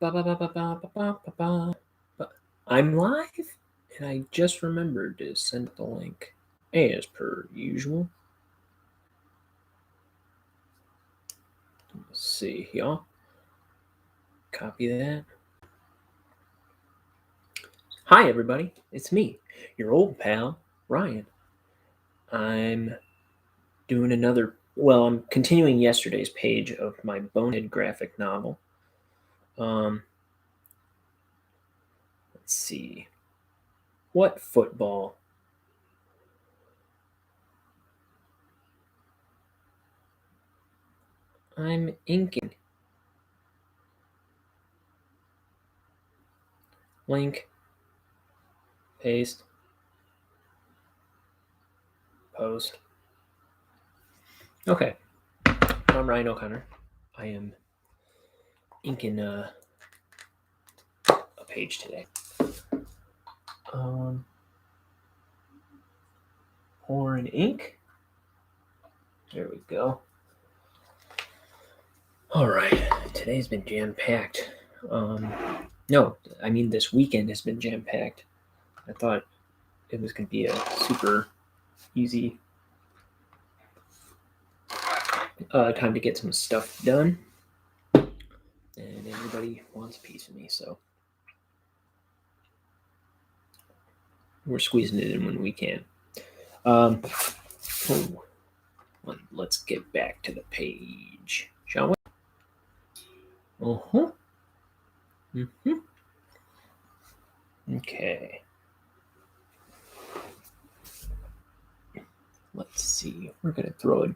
I'm live, and I just remembered to send the link, as per usual. Let's see, y'all. Copy that. Hi, everybody. It's me, your old pal, Ryan. I'm doing I'm continuing yesterday's page of my Bonehead graphic novel. Let's see. What football? I'm inking. Link. Paste. Post. Okay. I'm Ryan O'Connor. I am inking a page today. Pour in ink. There we go. All right. Today's been jam-packed. This weekend has been jam-packed. I thought it was going to be a super easy time to get some stuff done. And everybody wants a piece of me, so we're squeezing it in when we can. Let's get back to the page, shall we? Okay. Let's see. We're going to throw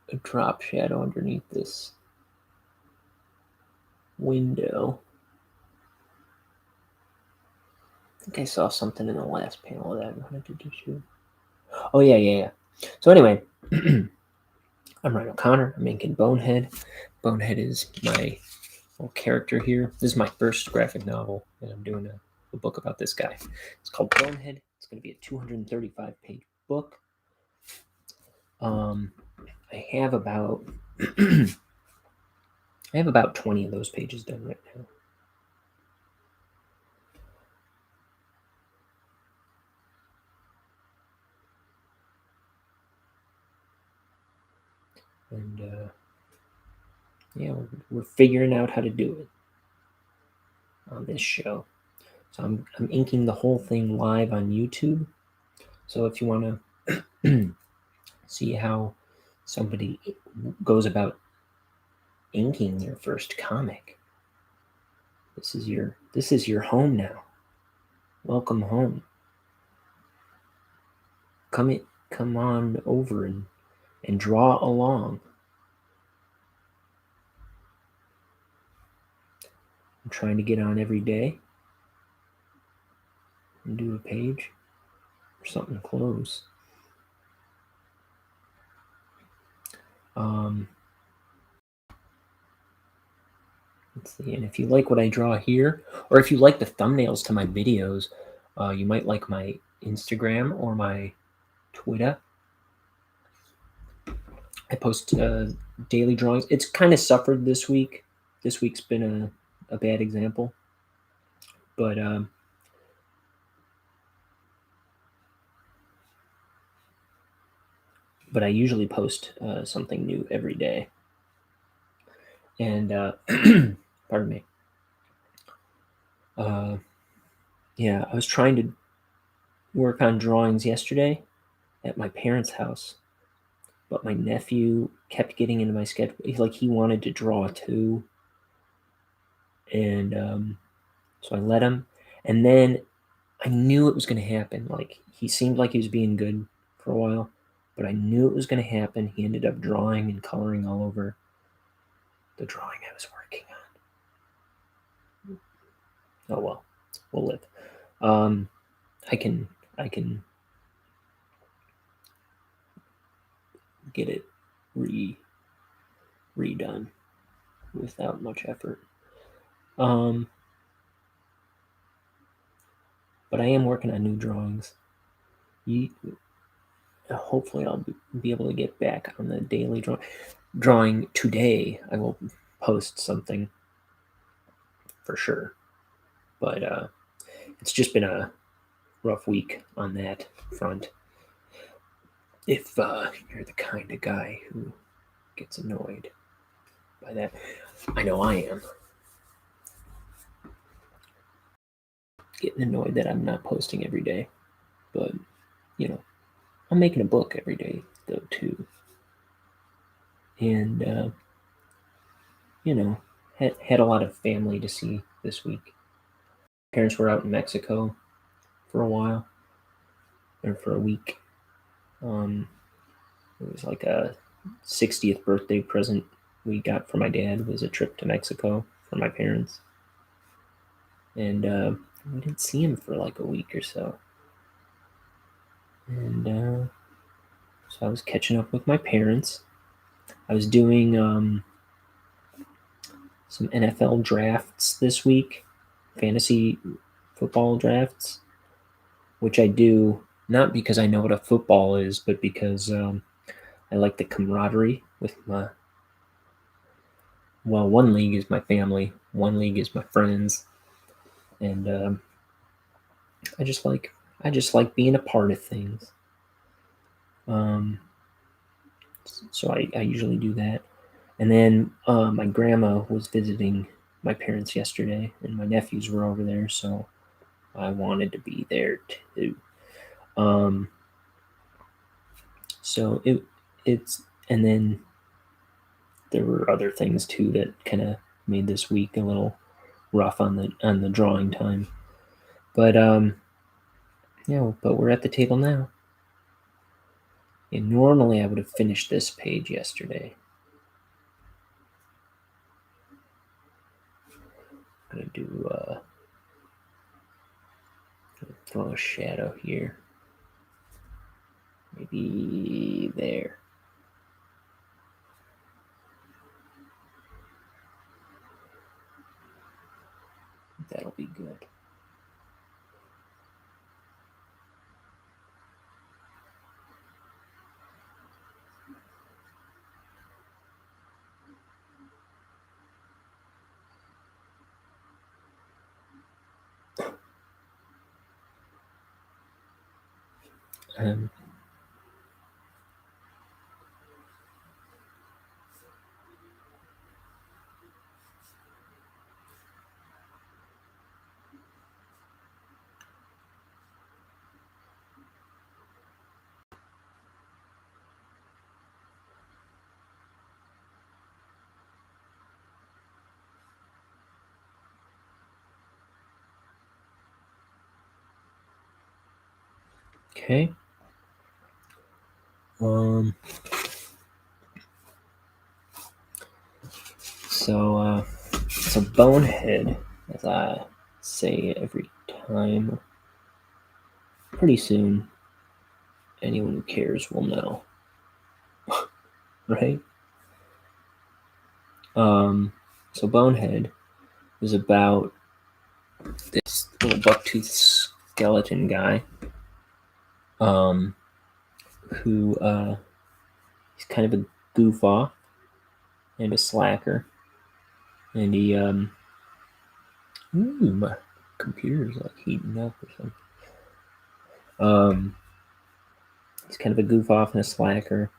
a drop shadow underneath this window. I think I saw something in the last panel that I wanted to do too. Oh, yeah. So anyway, I'm Ryan O'Connor. I'm inking Bonehead. Bonehead is my little character here. This is my first graphic novel, and I'm doing a book about this guy. It's called Bonehead. It's going to be a 235-page book. I have about 20 of those pages done right now. And we're figuring out how to do it on this show. So I'm inking the whole thing live on YouTube. So if you want to see how somebody goes about inking their first comic, this is your home now. Welcome home. Come on over and draw along. I'm trying to get on every day and do a page or something close. Let's see. And if you like what I draw here, or if you like the thumbnails to my videos, you might like my Instagram or my Twitter. I post daily drawings. It's kind of suffered this week. This week's been a bad example. But I usually post something new every day. And pardon me. I was trying to work on drawings yesterday at my parents' house, but my nephew kept getting into my schedule. He wanted to draw too, and so I let him. And then I knew it was going to happen. He seemed like he was being good for a while, but I knew it was going to happen. He ended up drawing and coloring all over the drawing I was working on. Oh well, we'll live. I can get it redone without much effort. But I am working on new drawings. Hopefully I'll be able to get back on the daily drawing today. I will post something for sure. But it's just been a rough week on that front. If you're the kind of guy who gets annoyed by that, I know I am. Getting annoyed that I'm not posting every day. But, I'm making a book every day, though, too. And, had a lot of family to see this week. Parents were out in Mexico for a while, or for a week. It was like a 60th birthday present we got for my dad, was a trip to Mexico for my parents. And we didn't see him for like a week or so. And so I was catching up with my parents. I was doing some NFL drafts this week, fantasy football drafts, which I do not because I know what a football is, but because I like the camaraderie with one league is my family, one league is my friends, and I just like being a part of things. So I usually do that. And then my grandma was visiting my parents yesterday, and my nephews were over there, so I wanted to be there too. So it's and then there were other things too that kind of made this week a little rough on the drawing time. But but we're at the table now. And normally I would have finished this page yesterday. I'm gonna do throw a shadow here. Maybe there. That'll be good. Um, okay. So Bonehead, as I say every time, pretty soon anyone who cares will know. Right? So Bonehead is about this little bucktooth skeleton guy, who he's kind of a goof off and a slacker, and he my computer's like heating up or something. He's kind of a goof off and a slacker,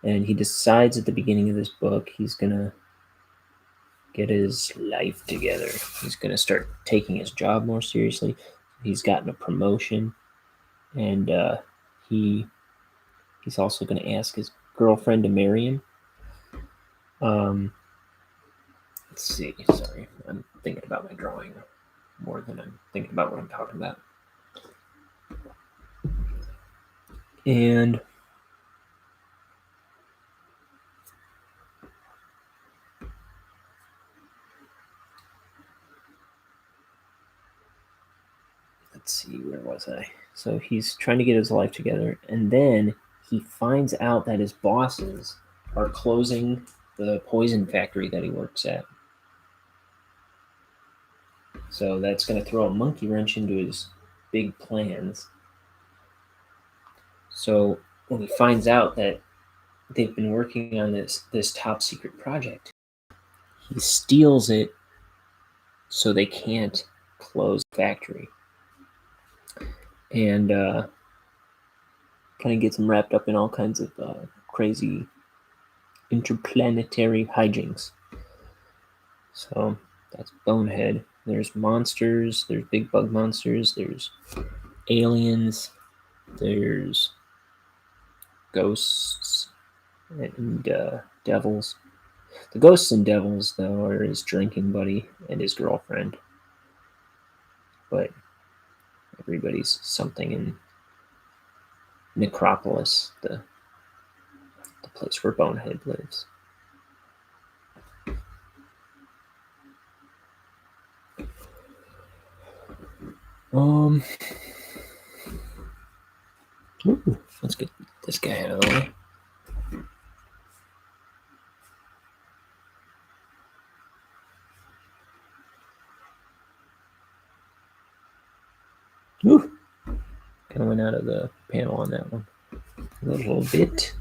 and he decides at the beginning of this book he's gonna get his life together. He's gonna start taking his job more seriously. He's gotten a promotion, and he's also gonna ask his girlfriend to marry him. Let's see. Sorry, I'm thinking about my drawing more than I'm thinking about what I'm talking about. And let's see, where was I? So he's trying to get his life together, and then he finds out that his bosses are closing the poison factory that he works at. So that's going to throw a monkey wrench into his big plans. So when he finds out that they've been working on this top secret project, he steals it so they can't close the factory. And kind of gets them wrapped up in all kinds of crazy interplanetary hijinks. So that's Bonehead. There's monsters, there's big bug monsters, there's aliens, there's ghosts and devils. The ghosts and devils, though, are his drinking buddy and his girlfriend. But everybody's something in Necropolis, the place where Bonehead lives. Ooh, let's get this guy out of the way. Ooh, kind of went out of the panel on that one a little bit.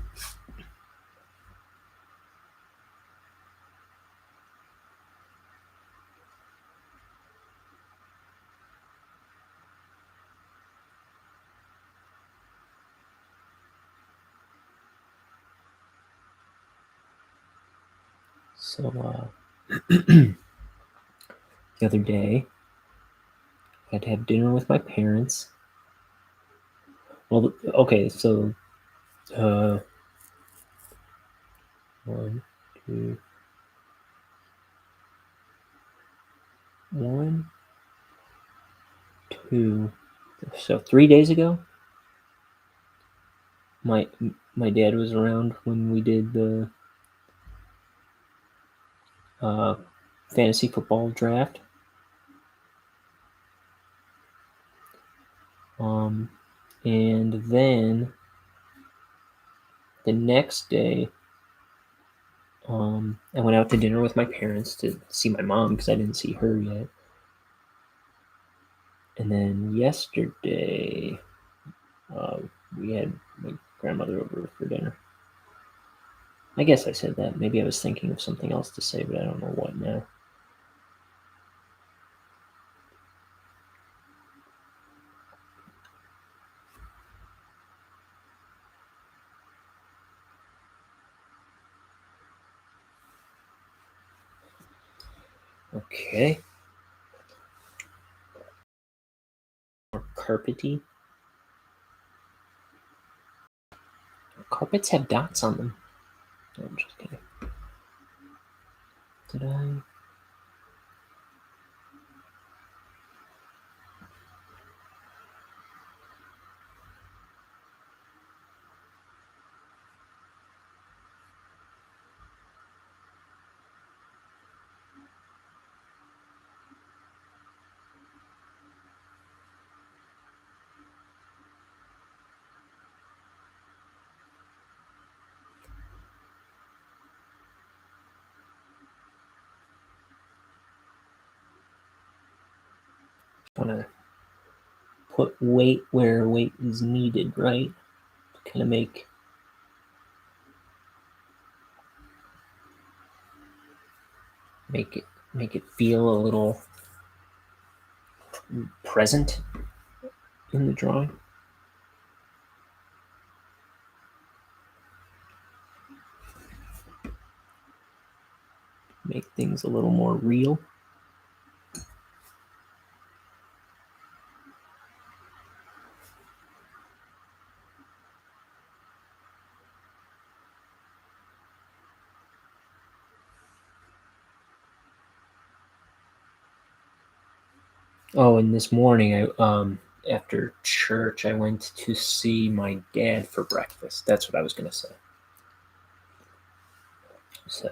So the other day, I had to have dinner with my parents. Well, okay, so 1, 2, 1, 2. So 3 days ago, my dad was around when we did the fantasy football draft. And then the next day, I went out to dinner with my parents to see my mom because I didn't see her yet. And then yesterday, we had my grandmother over for dinner. I guess I said that. Maybe I was thinking of something else to say, but I don't know what now. Okay. More carpety. Carpets have dots on them. No, I'm just kidding. Did I? Want to put weight where weight is needed, right? To kind of make it feel a little present in the drawing. Make things a little more real. Oh, and this morning, I after church, I went to see my dad for breakfast. That's what I was gonna say. So,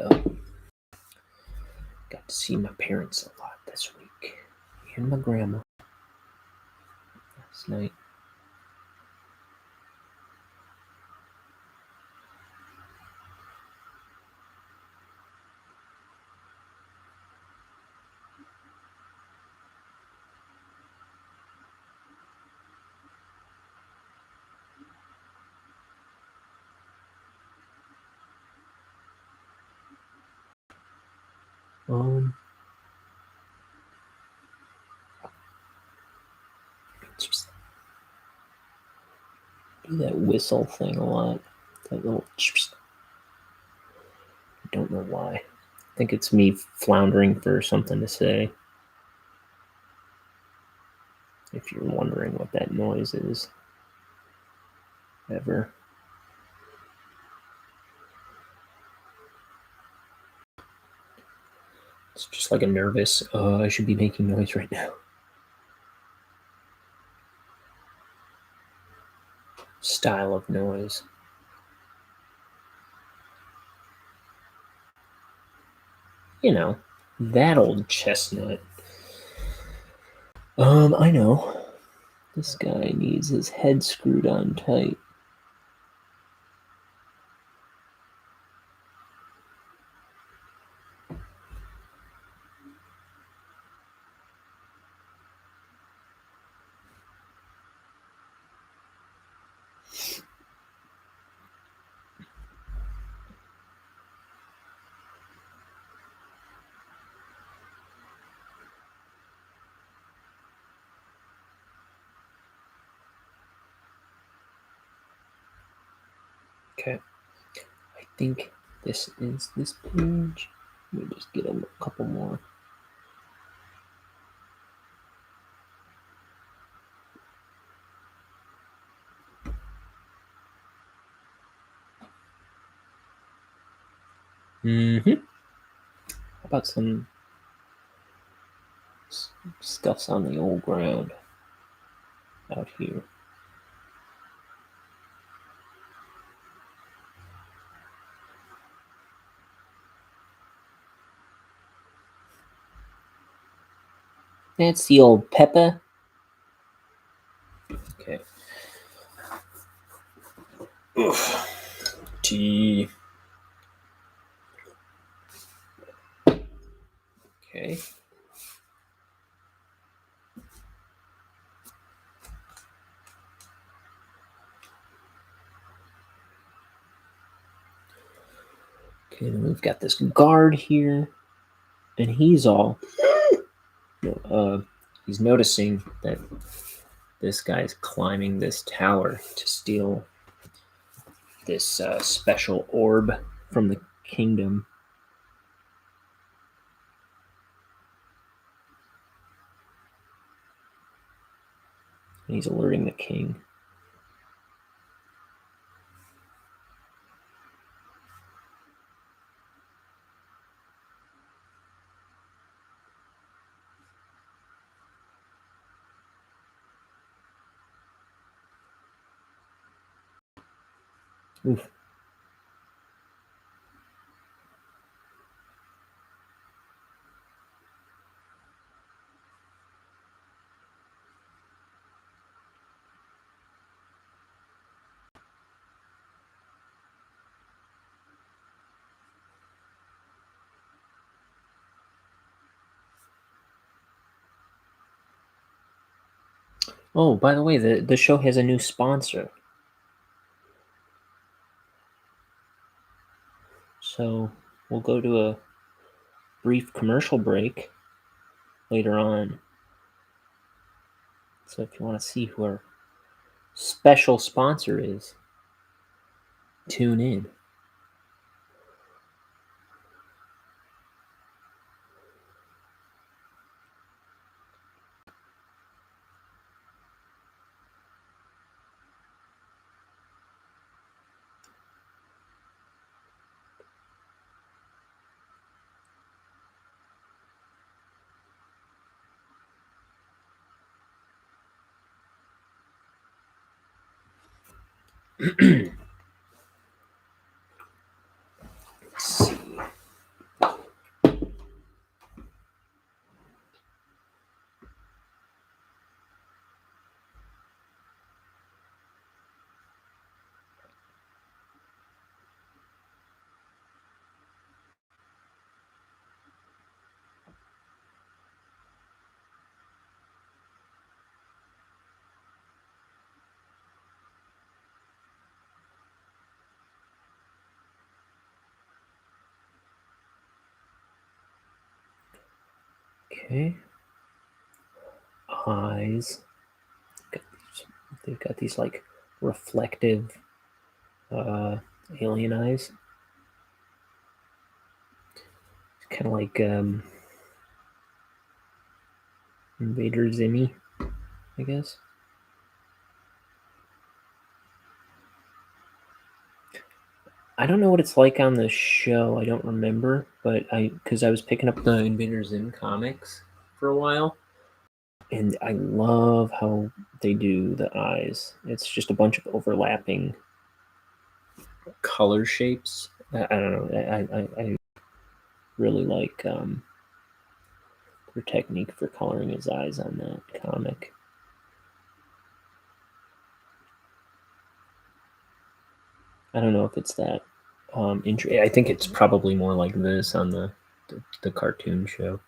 got to see my parents a lot this week, and my grandma last night. Um, do that whistle thing a lot. That little. I don't know why. I think it's me floundering for something to say. If you're wondering what that noise is, ever. It's just like a nervous, I should be making noise right now. Style of noise. You know, that old chestnut. I know. This guy needs his head screwed on tight. Okay. I think this is this page. Let me just get a couple more. How about some scuffs on the old ground out here? That's the old Peppa. Okay. Oof. Tea. Okay. Okay, then we've got this guard here, and he's all, he's noticing that this guy's climbing this tower to steal this special orb from the kingdom. And he's alerting the king. Oof. Oh, by the way, the show has a new sponsor. So we'll go to a brief commercial break later on. So if you want to see who our special sponsor is, tune in. Let's see. Okay. Eyes. They've got these like reflective alien eyes. It's kind of like Invader Zimmy, I guess. I don't know what it's like on the show. I don't remember, but because I was picking up the Invader Zim comics for a while, and I love how they do the eyes. It's just a bunch of overlapping color shapes. I don't know. I really like their technique for coloring his eyes on that comic. I don't know if it's that. I think it's probably more like this on the cartoon show.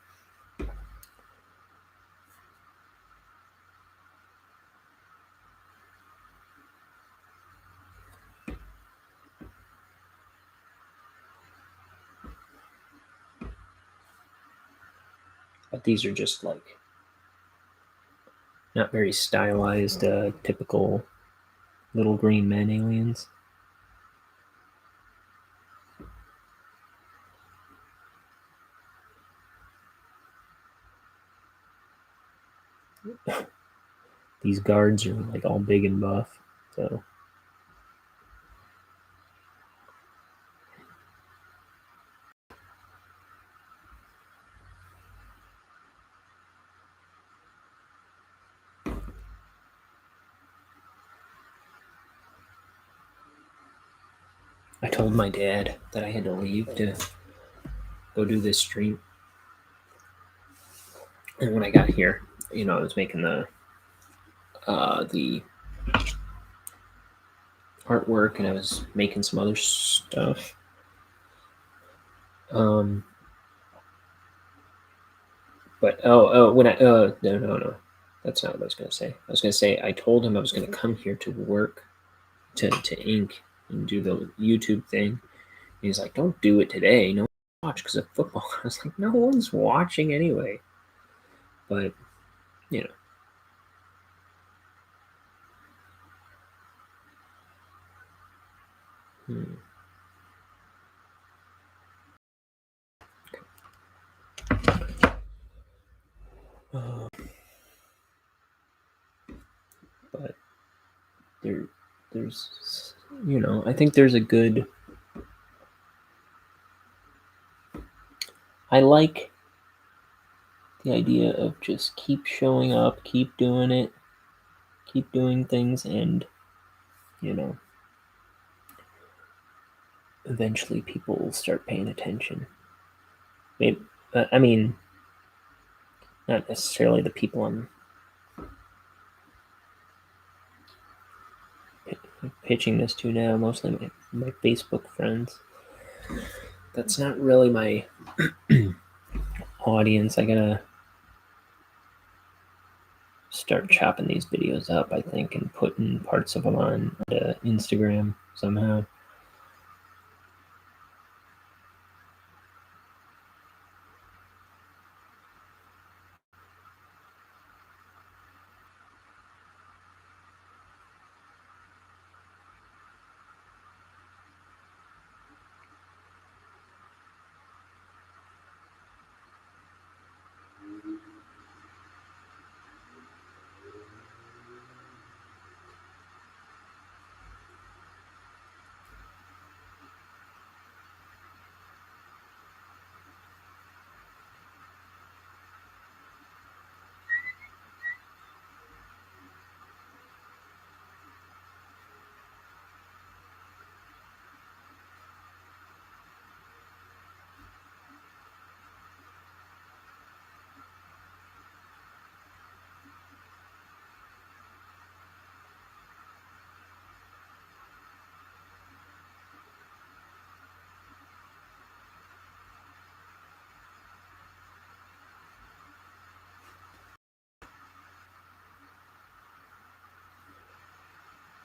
But these are just like not very stylized, typical little green men aliens. These guards are like all big and buff, so I told my dad that I had to leave to go do this stream. And when I got here, I was making the artwork and I was making some other stuff. But when I no, that's not what I was gonna say. I was gonna say I told him I was gonna come here to work to ink and do the YouTube thing. He's like, "Don't do it today. No one watch because of football." I was like, "No one's watching anyway." But you know, hmm. But there's I think there's a good. I like the idea of just keep showing up, keep doing it, keep doing things, and you know, eventually people will start paying attention. Maybe, I mean, not necessarily the people I'm pitching this to now, mostly my Facebook friends. That's not really my audience. I gotta start chopping these videos up, I think, and putting parts of them on Instagram somehow.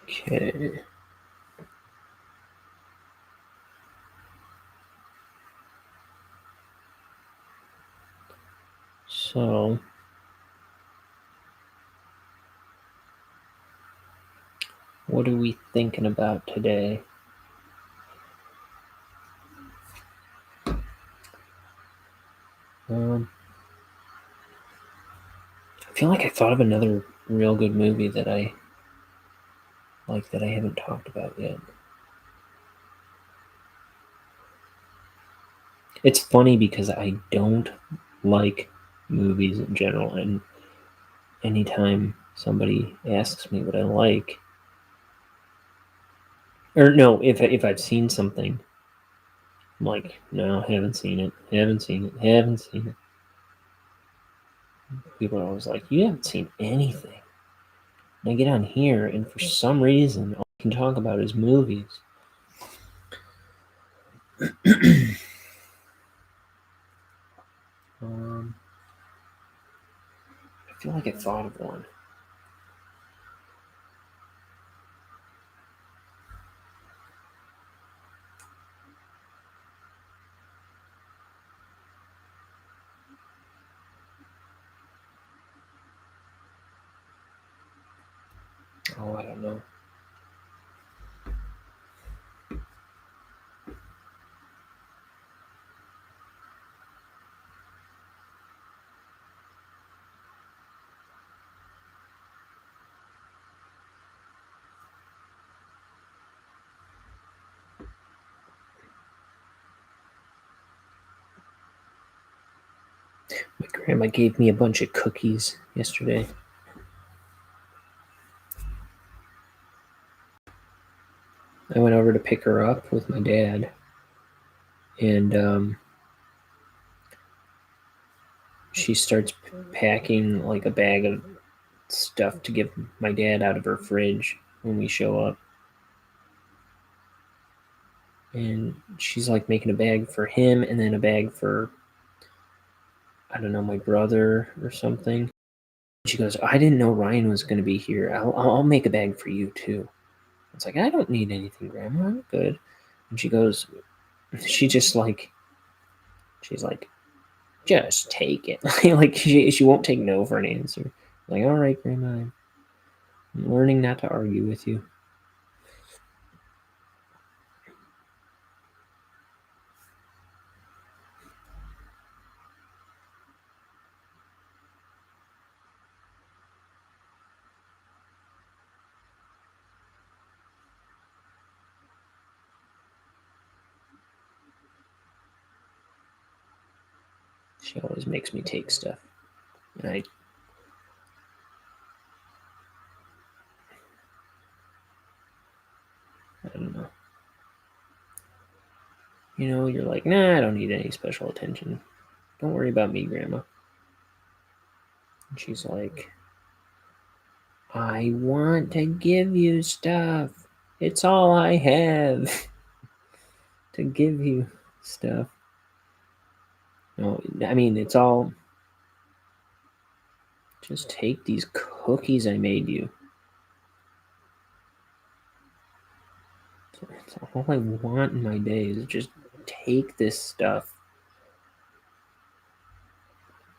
Okay. So What are we thinking about today? I feel like I thought of another real good movie that I like that I haven't talked about yet. It's funny because I don't like movies in general, and anytime somebody asks me what I like, or no, if I've seen something, I'm like, no, haven't seen it, haven't seen it, haven't seen it. People are always like, you haven't seen anything. And I get on here, and for some reason, all I can talk about is movies. I feel like I thought of one. Oh, I don't know. My grandma gave me a bunch of cookies yesterday. I went over to pick her up with my dad, and she starts packing like a bag of stuff to give my dad out of her fridge when we show up. And she's like making a bag for him and then a bag for, I don't know, my brother or something. She goes, I didn't know Ryan was going to be here. I'll make a bag for you too. It's like, I don't need anything, Grandma. I'm good. And she goes, she's like, just take it. Like she won't take no for an answer. Like, all right, Grandma, I'm learning not to argue with you. She always makes me take stuff. And I don't know. You know, you're like, nah, I don't need any special attention. Don't worry about me, Grandma. And she's like, I want to give you stuff. It's all I have to give you stuff. No, I mean, it's all. Just take these cookies I made you. It's all I want in my day is just take this stuff.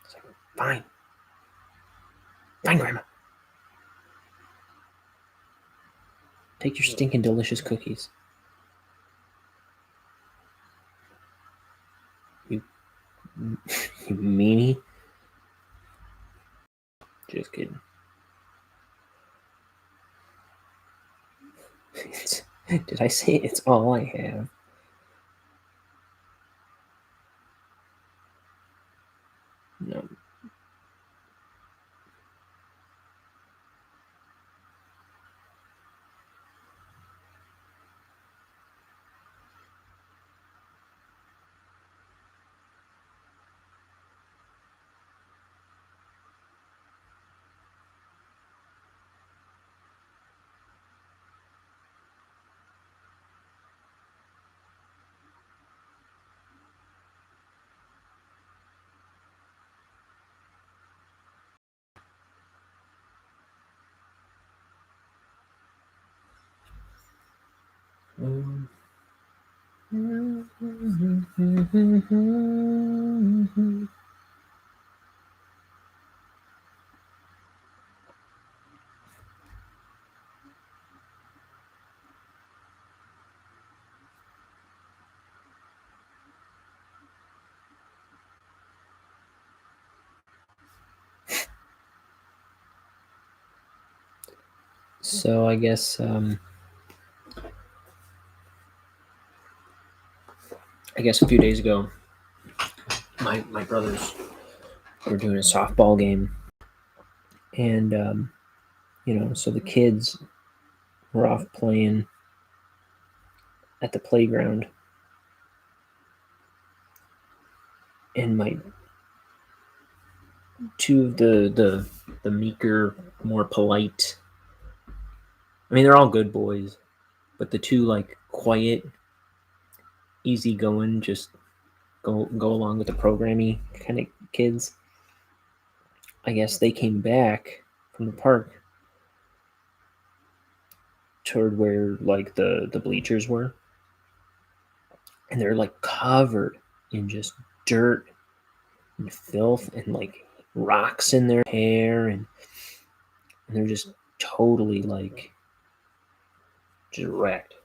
It's like, fine. Fine, Grandma. Take your stinking delicious cookies. You, you meanie. Just kidding. Did I say it's all I have? No. So I guess a few days ago, my brothers were doing a softball game, and so the kids were off playing at the playground, and my two of the meeker, more polite. I mean, they're all good boys, but the two like quiet, easygoing, just go along with the programmy kind of kids. I guess they came back from the park toward where like the bleachers were, and they're like covered in just dirt and filth and like rocks in their hair, and they're just totally like just wrecked.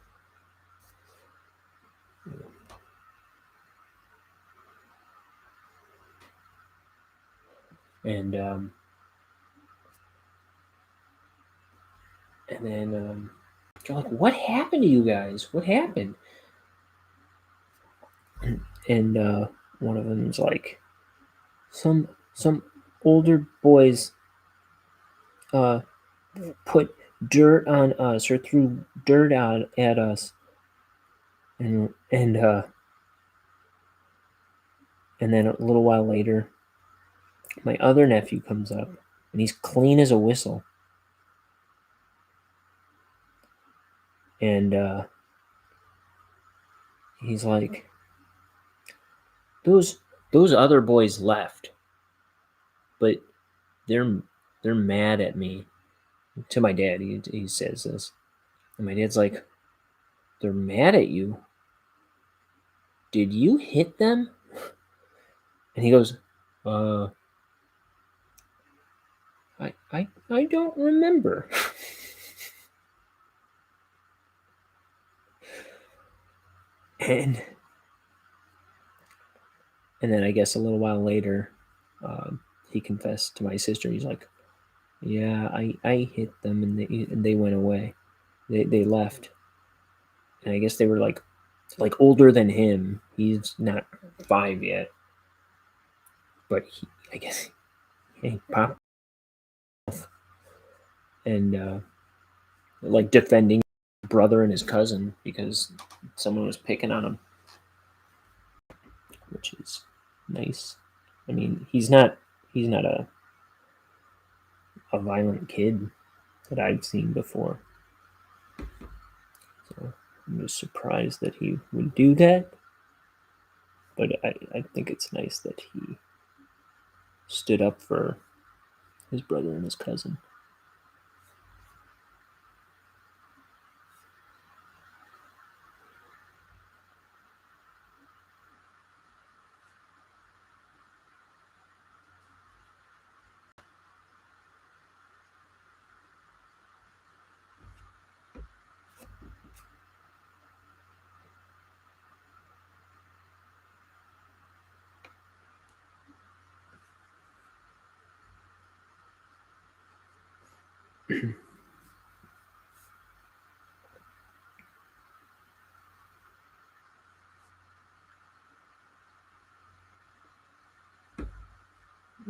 And then you're like, what happened to you guys? What happened? And one of them's like, some older boys uh, put dirt on us or threw dirt out at us, and then a little while later, my other nephew comes up, and he's clean as a whistle, and he's like, those other boys left, but they're they're mad at me. To my dad, he says this, and my dad's like, they're mad at you. Did you hit them? And he goes, uh, I don't remember. and and then I guess a little while later, he confessed to my sister. He's like, yeah, I hit them, and they went away. They left, and I guess they were like older than him. He's not 5 yet, but I guess he popped and like defending his brother and his cousin because someone was picking on him, which is nice. I mean, he's not a violent kid that I've seen before. So I'm just surprised that he would do that. But I think it's nice that he stood up for his brother and his cousin.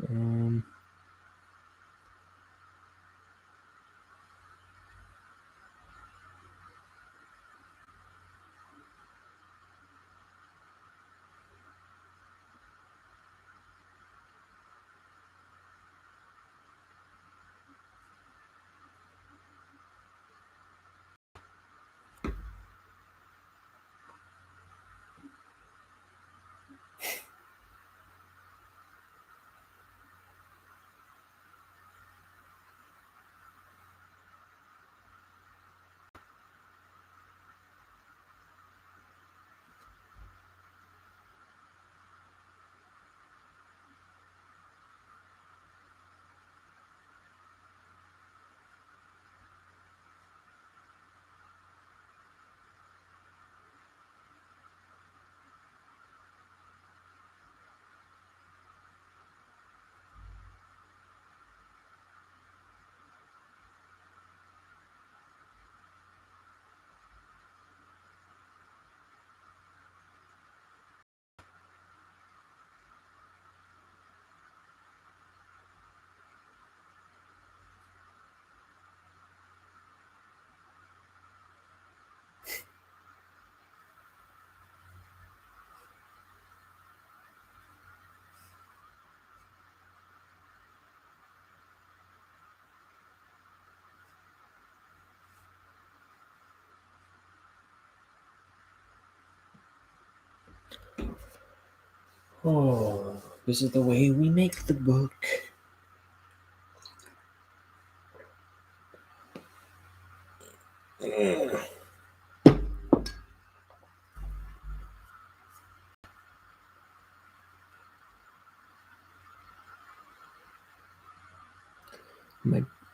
Um, Oh, this is the way we make the book.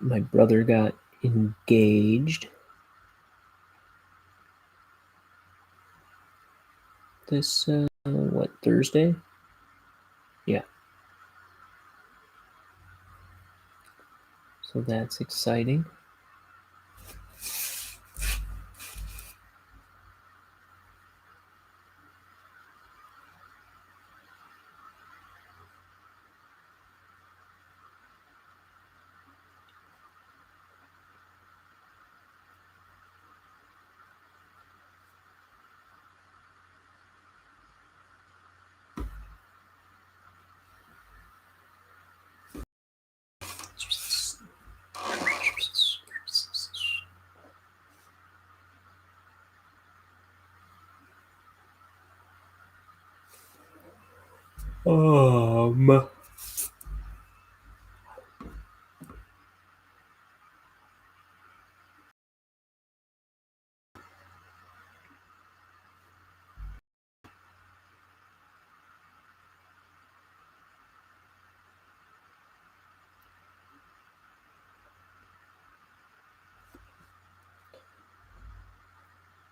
My brother got engaged this Thursday? Yeah. So that's exciting. Um,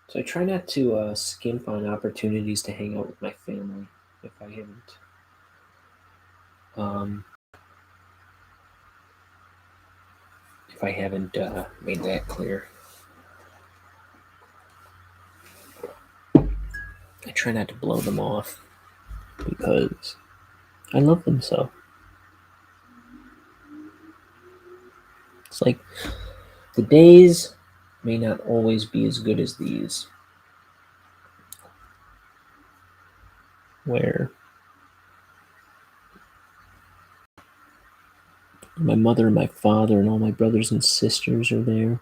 so I try not to skimp on opportunities to hang out with my family if I haven't. Um, if I haven't made that clear, I try not to blow them off because I love them so. It's like the days may not always be as good as these, where my mother and my father and all my brothers and sisters are there.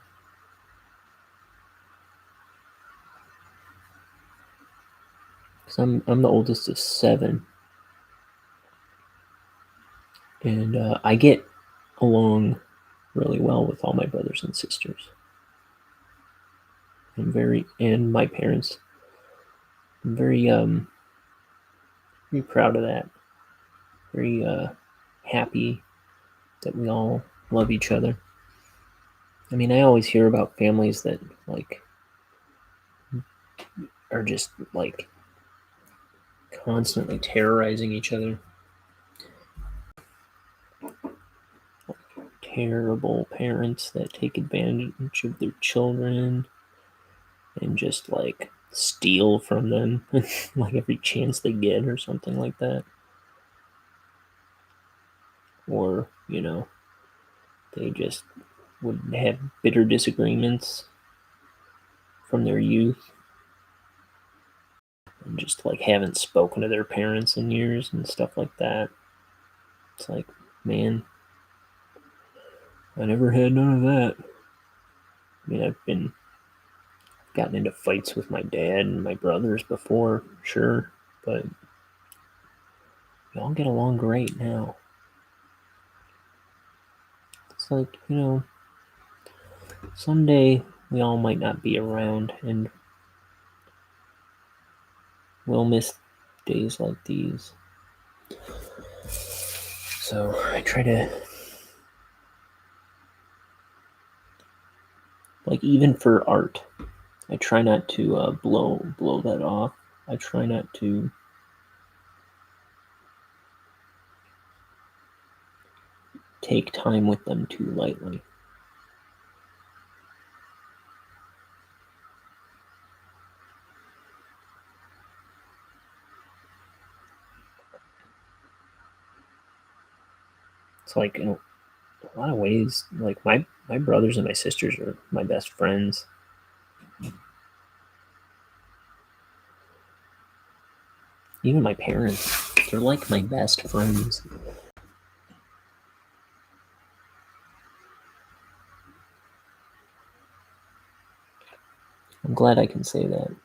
Because I'm the oldest of 7, and I get along really well with all my brothers and sisters. And my parents. I'm very proud of that. Very happy that we all love each other. I mean, I always hear about families that like are just like constantly terrorizing each other. Terrible parents that take advantage of their children and just like steal from them like every chance they get or something like that. Or, they just would have bitter disagreements from their youth and just like haven't spoken to their parents in years and stuff like that. It's like, man, I never had none of that. I mean, I've gotten into fights with my dad and my brothers before, sure, but we all get along great now. It's like, someday we all might not be around and we'll miss days like these. So I try to, like, even for art, I try not to blow that off. I try not to take time with them too lightly. It's like, in a lot of ways, like my brothers and my sisters are my best friends. Even my parents, they're like my best friends. I'm glad I can say that.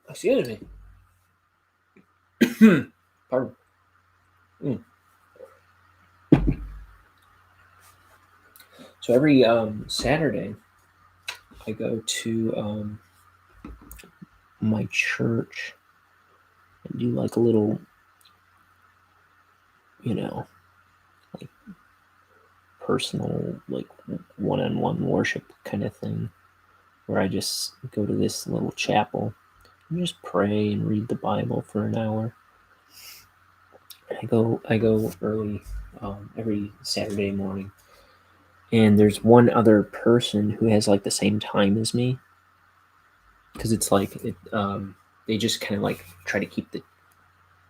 Excuse me. Pardon. So every Saturday, I go to my church and do like a little, like personal, like one-on-one worship kind of thing, where I just go to this little chapel and just pray and read the Bible for an hour. I go early every Saturday morning, and there's one other person who has like the same time as me, because it's like they just kind of like try to keep the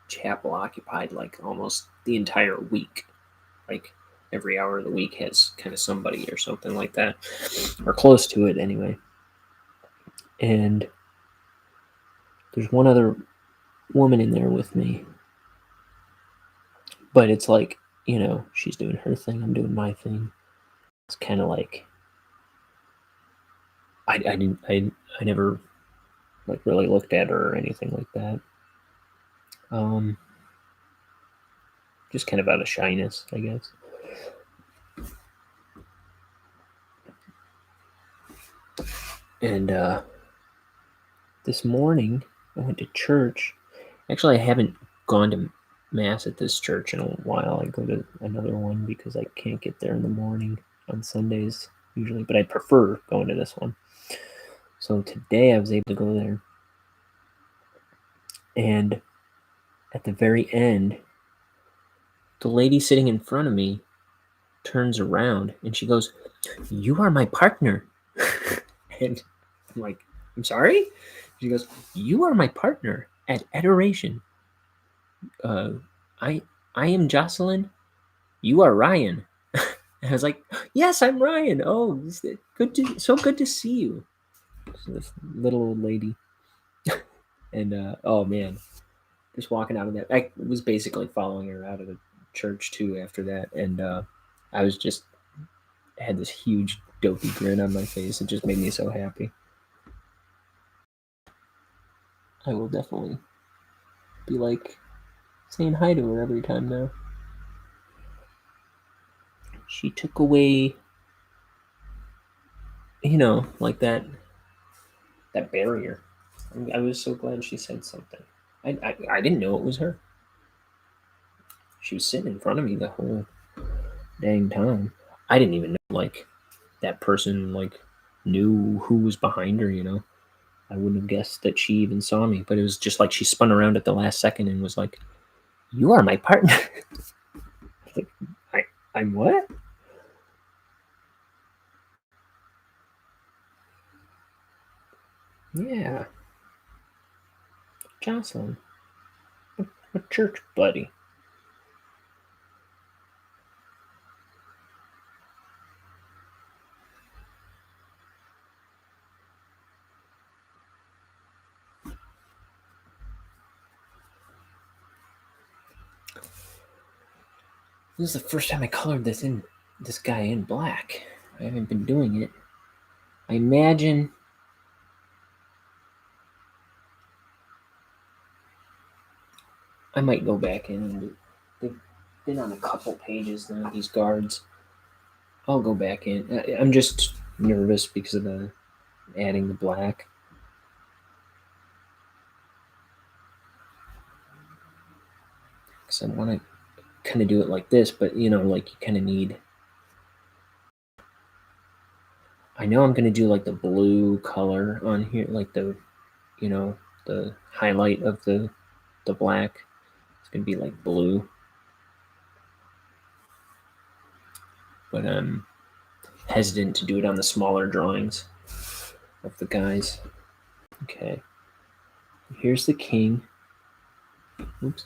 chapel occupied like almost the entire week. Like every hour of the week has kind of somebody or something like that, or close to it anyway. And there's one other woman in there with me, but it's like, she's doing her thing, I'm doing my thing. It's kind of like I never like really looked at her or anything like that. Just kind of out of shyness, I guess. And this morning I went to church. Actually, I haven't gone to mass at this church in a while. I go to another one because I can't get there in the morning on Sundays usually, but I prefer going to this one. So today I was able to go there. And at the very end, the lady sitting in front of me turns around and she goes, "You are my partner." And I'm like, "I'm sorry?" She goes, "You are my partner at adoration. Uh, I am Jocelyn. You are Ryan." And I was like, "Yes, I'm Ryan. Oh, good to see you." So this little old lady, and oh man, just walking out of that, I was basically following her out of the church too after that, and I was just had this huge dopey grin on my face. It just made me so happy. I will definitely be like saying hi to her every time now. She took away, like that barrier. I was so glad she said something. I didn't know it was her. She was sitting in front of me the whole dang time. I didn't even know like that person like knew who was behind her. I wouldn't have guessed that she even saw me. But it was just like she spun around at the last second and was like, "You are my partner." Like, I'm what? Yeah, Jocelyn, a church buddy. This is the first time I colored this guy in black. I haven't been doing it. I imagine I might go back in and they've been on a couple pages now. These guards. I'll go back in. I'm just nervous because of the adding the black. Because I want to kind of do it like this, but like you kind of need. I know I'm going to do like the blue color on here, like you know, the highlight of the black. It's going to be like blue. But I'm hesitant to do it on the smaller drawings of the guys. Okay. Here's the king. Oops.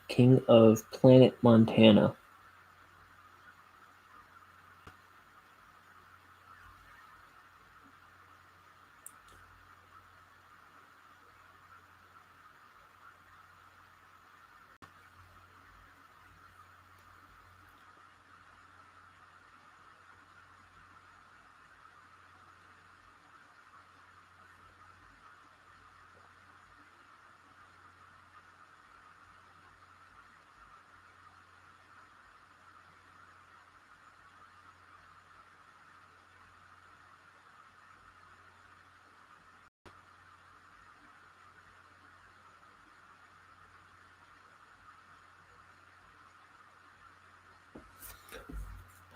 King of Planet Montana.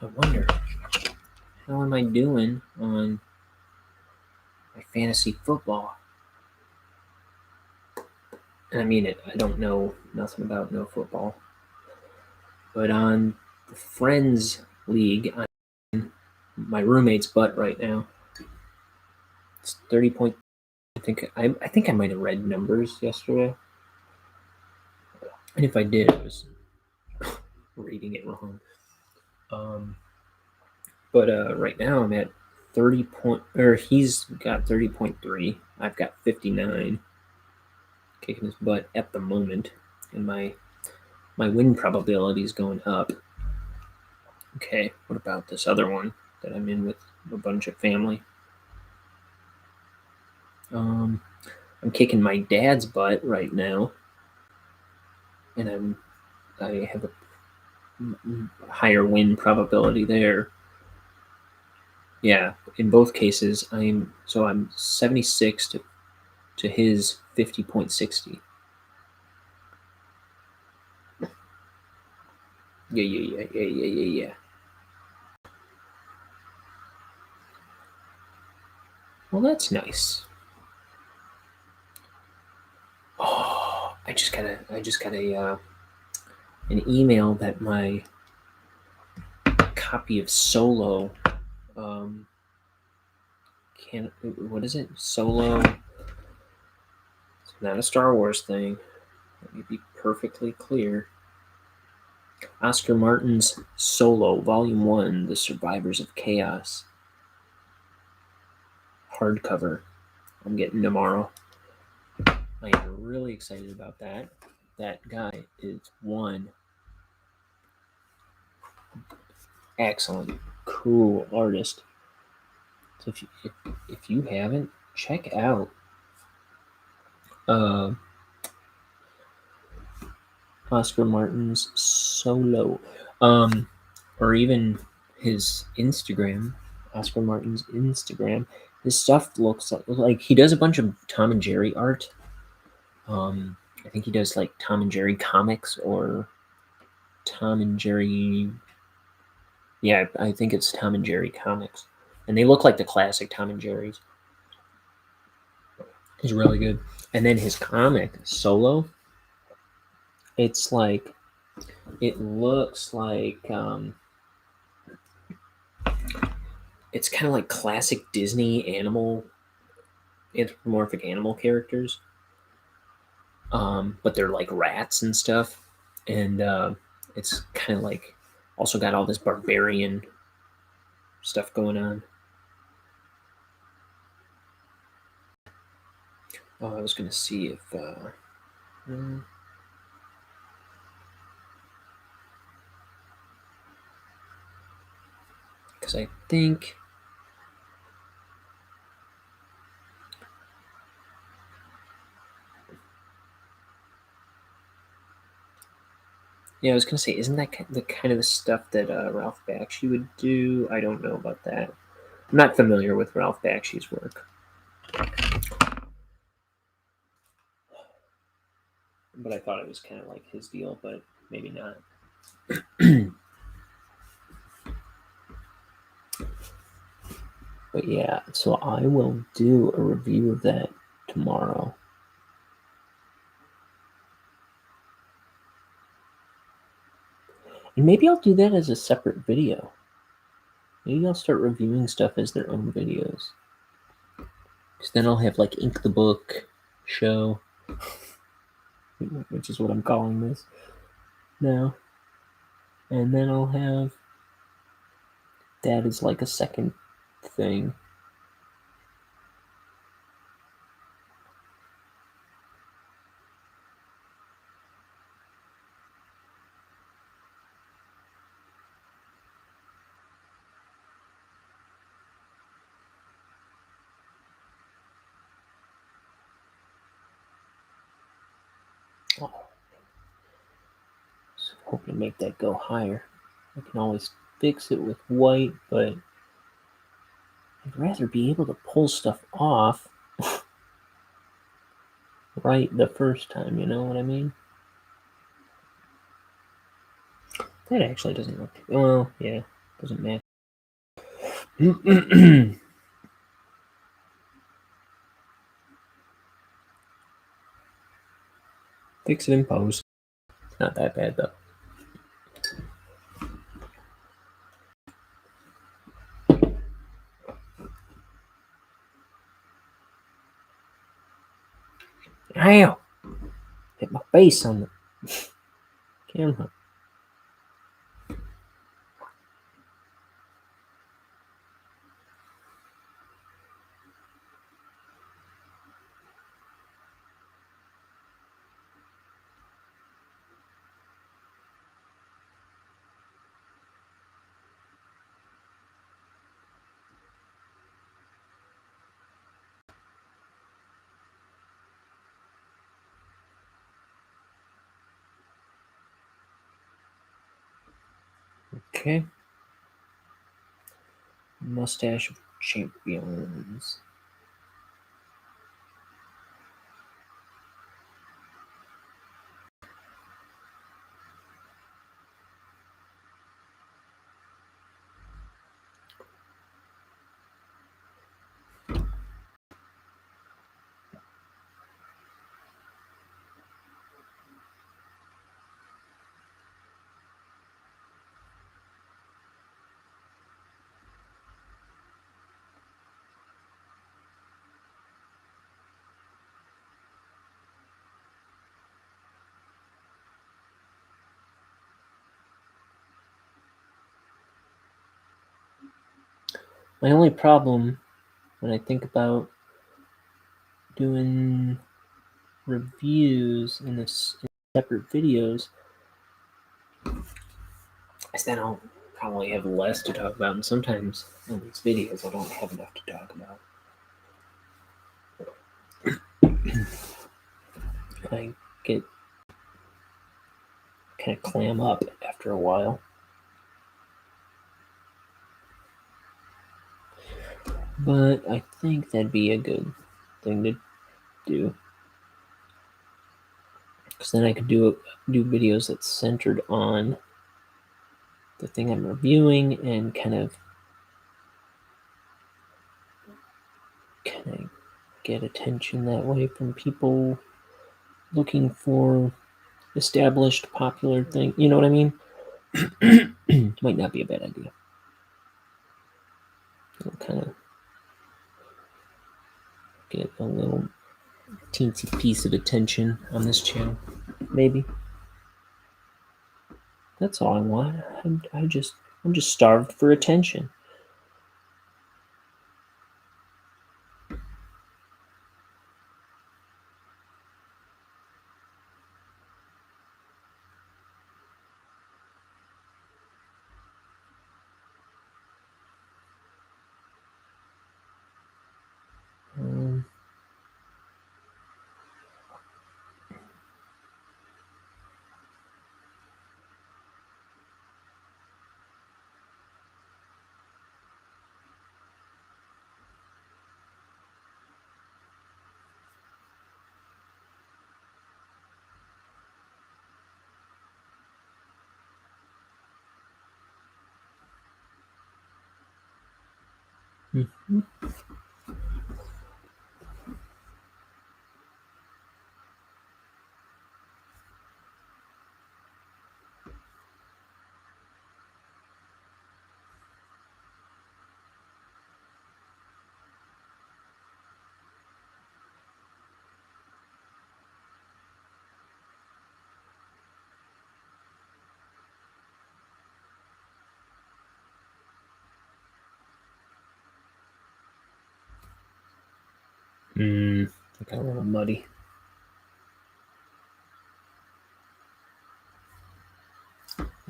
I wonder, how am I doing on my fantasy football? And I mean it. I don't know nothing about no football. But on the Friends League, I'm in my roommate's butt right now. It's 30 point. I think I might have read numbers yesterday. And if I did, I was reading it wrong. But right now I'm at 30 point, or he's got 30.3. I've got 59, kicking his butt at the moment, and my win probability is going up. Okay, what about this other one that I'm in with a bunch of family? I'm kicking my dad's butt right now, and I have a higher win probability there. Yeah, in both cases, I'm 76 to his 50.60. Yeah. Well, that's nice. Oh, I just got a an email that my copy of Solo what is it? Solo. It's not a Star Wars thing. Let me be perfectly clear. Oscar Martin's Solo, Volume 1, The Survivors of Chaos. Hardcover. I'm getting tomorrow. I am really excited about that. That guy is one excellent, cool artist. So if you haven't, check out Oscar Martin's Solo, or even his Instagram, Oscar Martin's Instagram. His stuff looks like he does a bunch of Tom and Jerry art. I think he does like Tom and Jerry comics or Tom and Jerry. Yeah, I think it's Tom and Jerry comics, and they look like the classic Tom and Jerry's. He's really good. And then his comic Solo, it's like, it looks like it's kind of like classic Disney anthropomorphic animal characters, but they're like rats and stuff, and it's kind of like also got all this barbarian stuff going on. Oh, I was gonna see if because I think I was gonna say, isn't that the kind of the stuff that Ralph Bakshi would do? I don't know about that. I'm not familiar with Ralph Bakshi's work, but I thought it was kind of like his deal, but maybe not. But yeah, so I will do a review of that tomorrow. And maybe I'll do that as a separate video. Maybe I'll start reviewing stuff as their own videos. Because then I'll have like Ink the Book show, which is what I'm calling this now. And then I'll have that as like a second thing. Oh. So hoping to make that go higher. I can always fix it with white, but I'd rather be able to pull stuff off right the first time, you know what I mean? That actually doesn't look, well, yeah, Doesn't matter. Fix it in post. It's not that bad though. Ow! Hit my face on the camera. Okay. Mustache of Champions. My only problem when I think about doing reviews in separate videos is that I'll probably have less to talk about, and sometimes in these videos I don't have enough to talk about. I get kind of clam up after a while. But I think that'd be a good thing to do. Because then I could do videos that's centered on the thing I'm reviewing and kind of get attention that way from people looking for established popular thing. You know what I mean? Might not be a bad idea. It'll kind of get a little teensy piece of attention on this channel, maybe. That's all I want. I'm just starved for attention. Mm-hmm. I got a little muddy.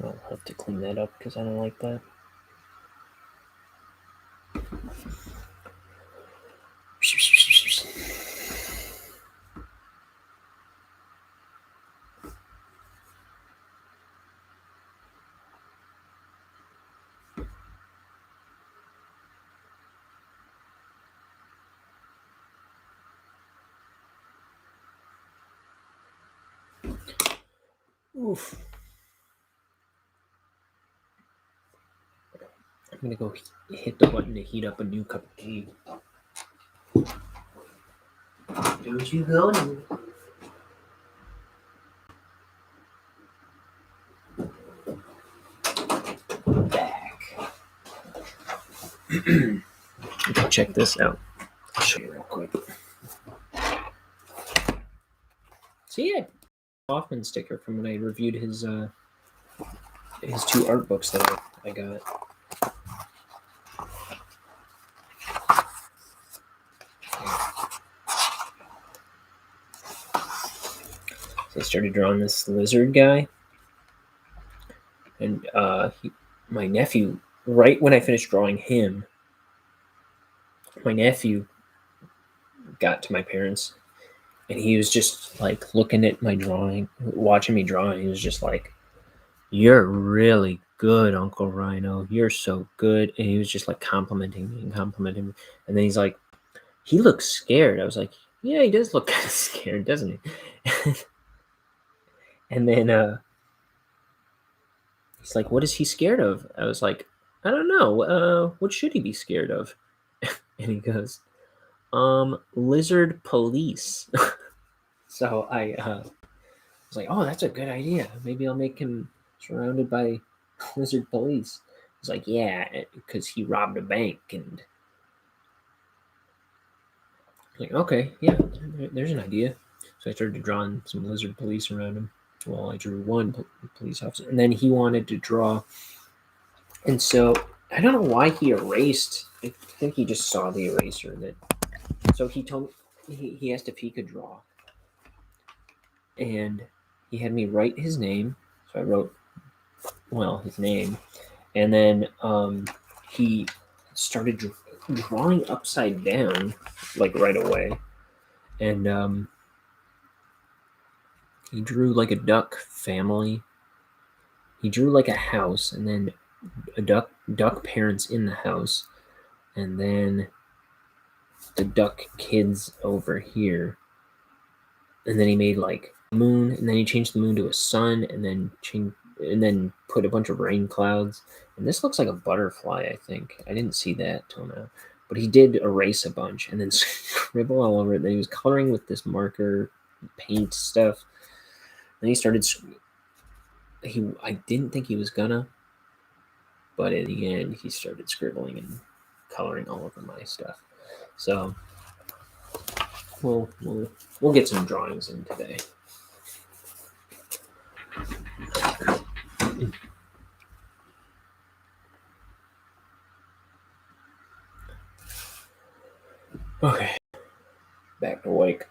I'll have to clean that up because I don't like that. Oof. gonna go hit the button to heat up a new cup of tea. Don't you go anywhere. Back. Check this out. I'll show you real quick. See, I Hoffman sticker from when I reviewed his 2 art books that I got. So I started drawing this lizard guy, and my nephew, right when I finished drawing him, my nephew got to my parents, and he was just like looking at my drawing, watching me draw, and he was just like, "You're really good, Uncle Rhino. You're so good." And he was just like complimenting me, and then he's like, "He looks scared." I was like, "Yeah, he does look kind of scared, doesn't he?" And then he's like, "What is he scared of?" I was like, "I don't know. What should he be scared of?" And he goes, "Lizard police." So I was like, "Oh, that's a good idea. Maybe I'll make him surrounded by lizard police." He's like, "Yeah, because he robbed a bank." And I'm like, "Okay, yeah, there's an idea." So I started drawing some lizard police around him. Well, I drew one police officer, and then he wanted to draw. And so I don't know why he erased. I think he just saw the eraser. So he told me he asked if he could draw, and he had me write his name. So I wrote, well, his name, and then he started drawing upside down, like right away, and he drew like a duck family. He drew like a house, and then a duck parents in the house, and then the duck kids over here, and then he made like a moon, and then he changed the moon to a sun, and then put a bunch of rain clouds. And this looks like a butterfly, I think. I didn't see that till now, but he did erase a bunch and then scribble all over it. Then he was coloring with this marker paint stuff. Then he started. I didn't think he was gonna, but in the end, he started scribbling and coloring all over my stuff. So we'll get some drawings in today. Okay, back to Wake.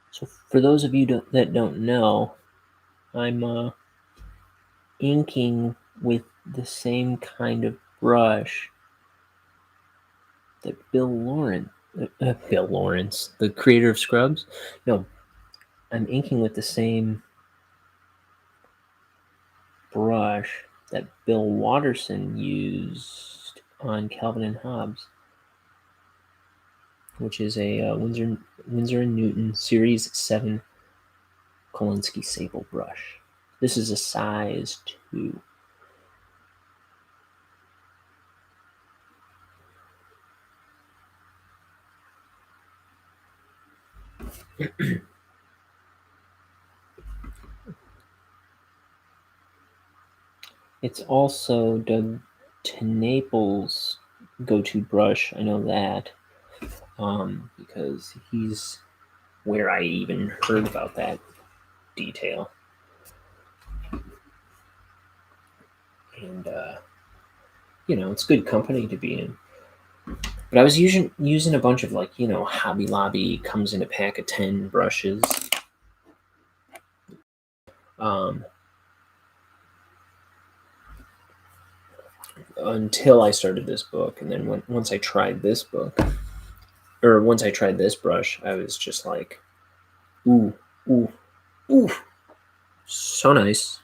So for those of you that don't know, I'm inking with the same kind of brush that Bill Lawrence, the creator of Scrubs. No, I'm inking with the same brush that Bill Watterson used on Calvin and Hobbes, which is a Winsor & Newton Series 7 Kolinsky sable brush. This is a size 2. It's also Doug TenNapel's go-to brush. I know that because he's where I even heard about that detail. And, it's good company to be in. But I was using a bunch of, like, Hobby Lobby comes in a pack of 10 brushes. Um, until I started this book, and then once I tried this book, or once I tried this brush, I was just like, ooh, ooh, ooh, so nice.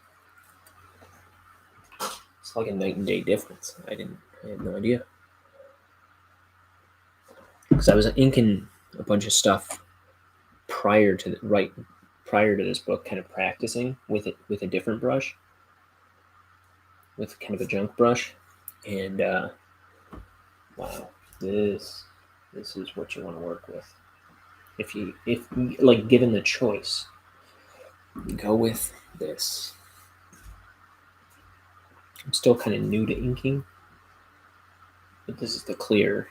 It's like a night and day difference. I had no idea, because I was inking a bunch of stuff prior to prior to this book, kind of practicing with it with a different brush, with kind of a junk brush, and wow, this is what you want to work with. If like, given the choice, go with this. I'm still kind of new to inking, but this is the clear.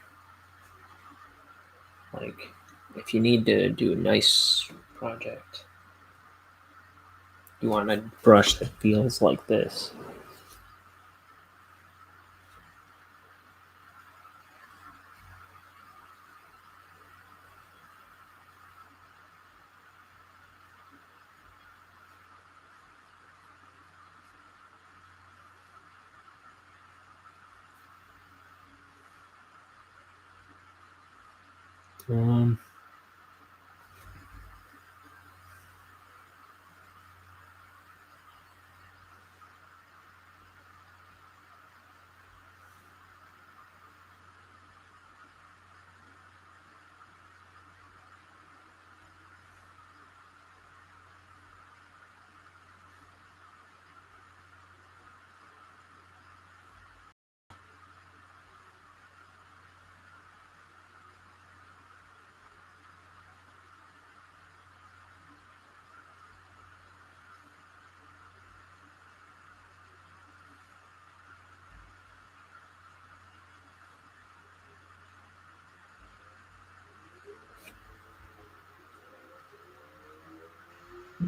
Like, if you need to do a nice project, you want a brush that feels like this. Um,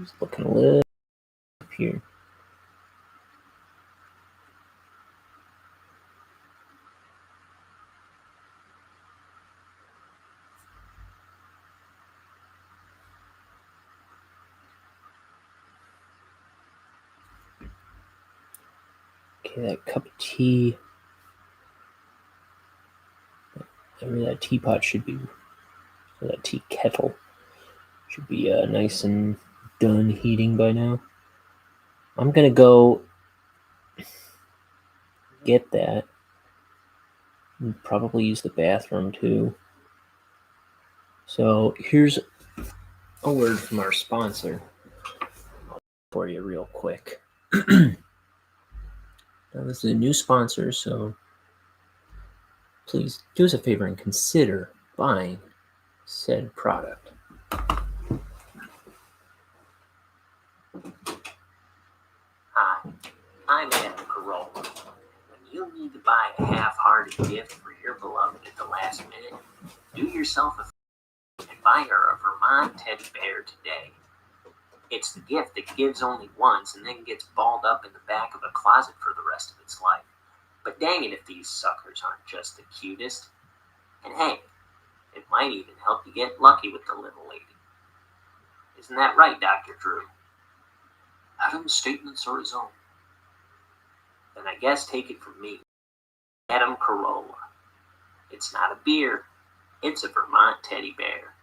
just looking a little up here. Okay, that cup of tea, or that teapot should be, or that tea kettle should be nice and done heating by now. I'm gonna go get that and probably use the bathroom too. So here's a word from our sponsor for you real quick. Now, this is a new sponsor, so please do us a favor and consider buying said product. Hi, I'm Adam Carolla. When you need to buy a half-hearted gift for your beloved at the last minute, do yourself a favor and buy her a Vermont teddy bear today. It's the gift that gives only once and then gets balled up in the back of a closet for the rest of its life. But dang it if these suckers aren't just the cutest. And hey, it might even help you get lucky with the little lady. Isn't that right, Dr. Drew? Adam's statements are his own. Then I guess take it from me, Adam Carolla. It's not a beer, it's a Vermont teddy bear.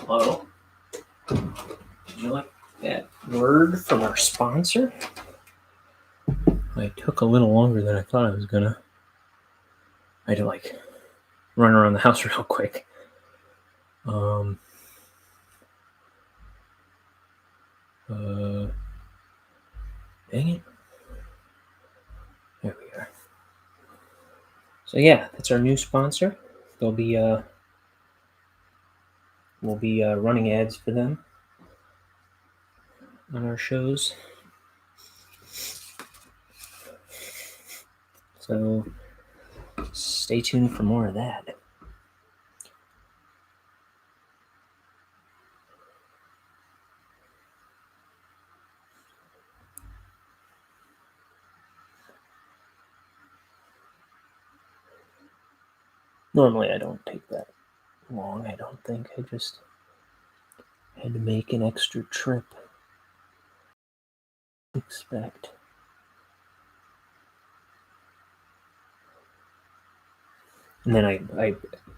Hello. Did you like that word from our sponsor? It took a little longer than I thought I was gonna. I had to run around the house real quick. Dang it. There we are. So yeah, that's our new sponsor. We'll be running ads for them on our shows. So stay tuned for more of that. Normally I don't take that long, I don't think. I just had to make an extra trip. Expect. And then I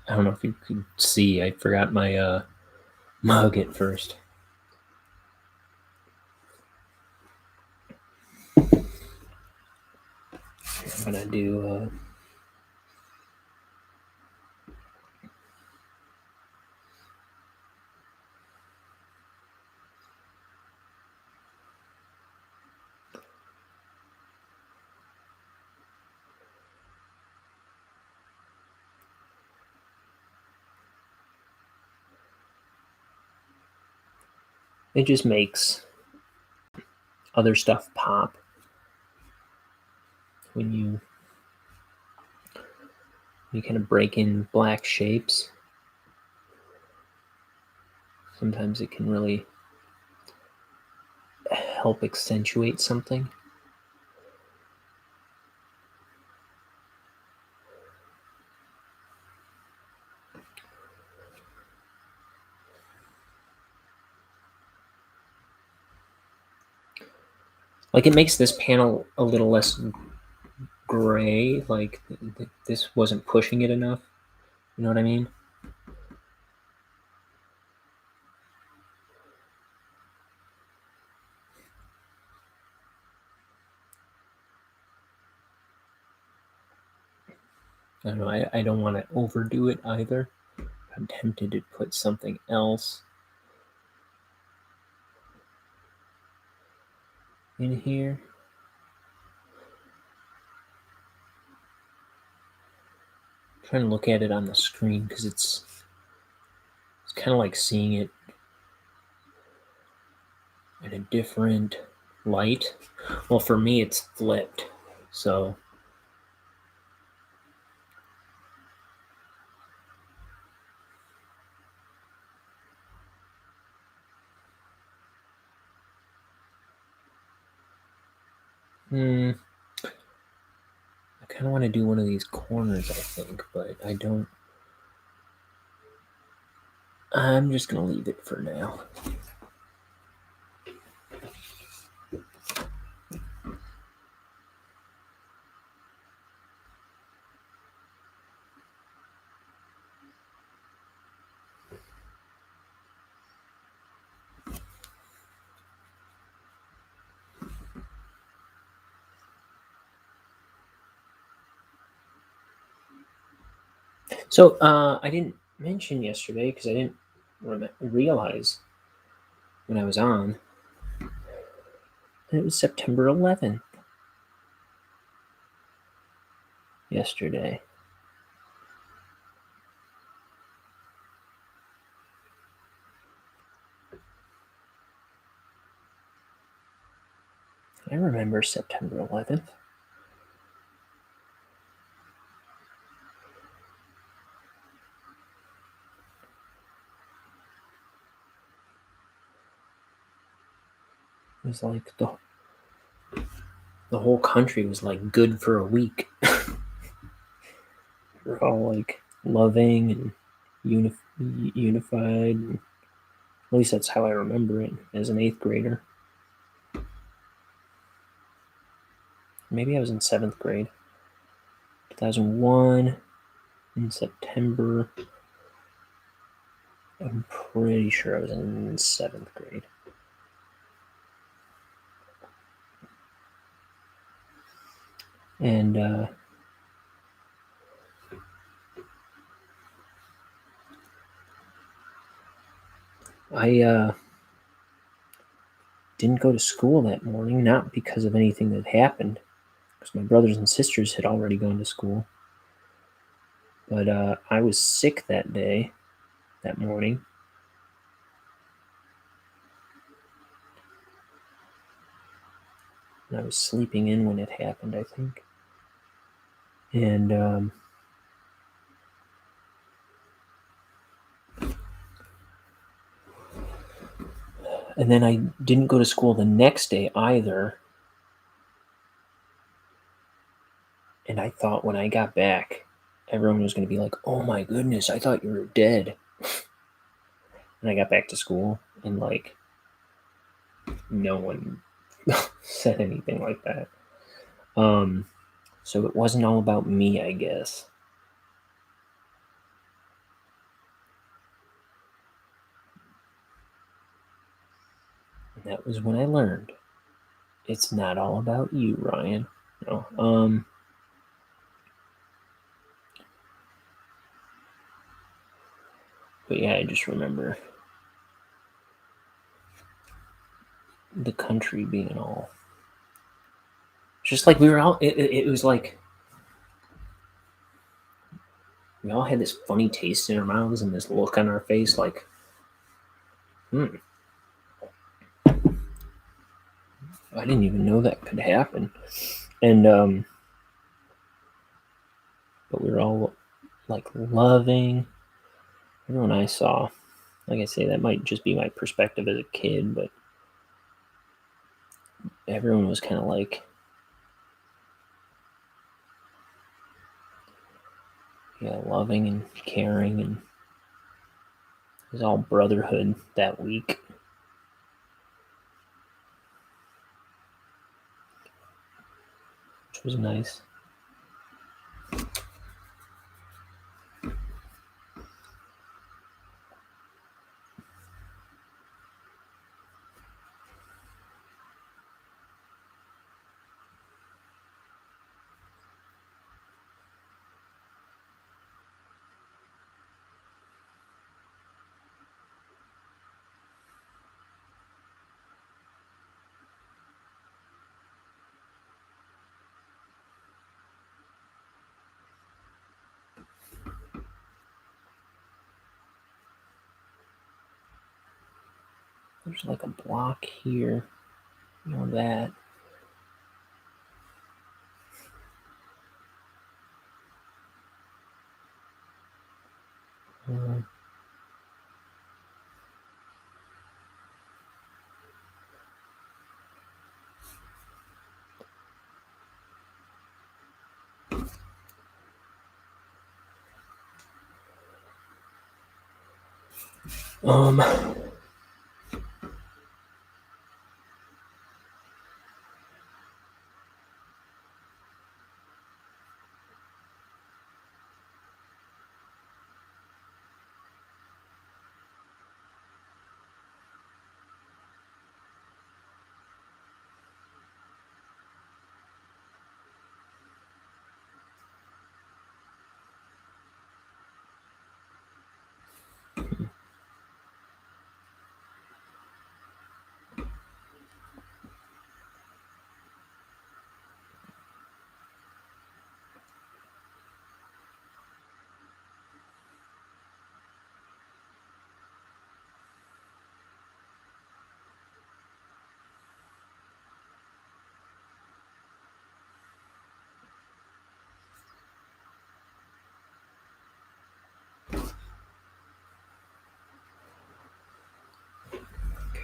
don't know if you could see, I forgot my mug at first. I'm gonna do it just makes other stuff pop when you kind of break in black shapes. Sometimes it can really help accentuate something. Like, it makes this panel a little less gray, like this wasn't pushing it enough. You know what I mean? I don't know, I don't want to overdo it either. I'm tempted to put something else in here. I'm trying to look at it on the screen because it's kind of like seeing it in a different light. Well, for me, it's flipped, so I kind of want to do one of these corners, I think, but I don't. I'm just going to leave it for now. So I didn't mention yesterday because I didn't realize when I was on that it was September 11th yesterday. I remember September 11th. It was like the whole country was like good for a week. We're all like loving and unified. And at least that's how I remember it as an 8th grader. Maybe I was in 7th grade. 2001 in September. I'm pretty sure I was in 7th grade. And I didn't go to school that morning, not because of anything that happened, because my brothers and sisters had already gone to school. But I was sick that day, that morning. And I was sleeping in when it happened, I think. And then I didn't go to school the next day either. And I thought when I got back, everyone was going to be like, "Oh my goodness, I thought you were dead." And I got back to school, and like, no one said anything like that. So it wasn't all about me, I guess. And that was when I learned it's not all about you, Ryan. No. But yeah, I just remember the country being all just like we were all. It was like we all had this funny taste in our mouths and this look on our face, like, I didn't even know that could happen. And but we were all like loving everyone I saw. Like I say, that might just be my perspective as a kid, but everyone was kind of like, yeah, loving and caring, and it was all brotherhood that week, which was nice. There's like a block here, you know that. Uh, um,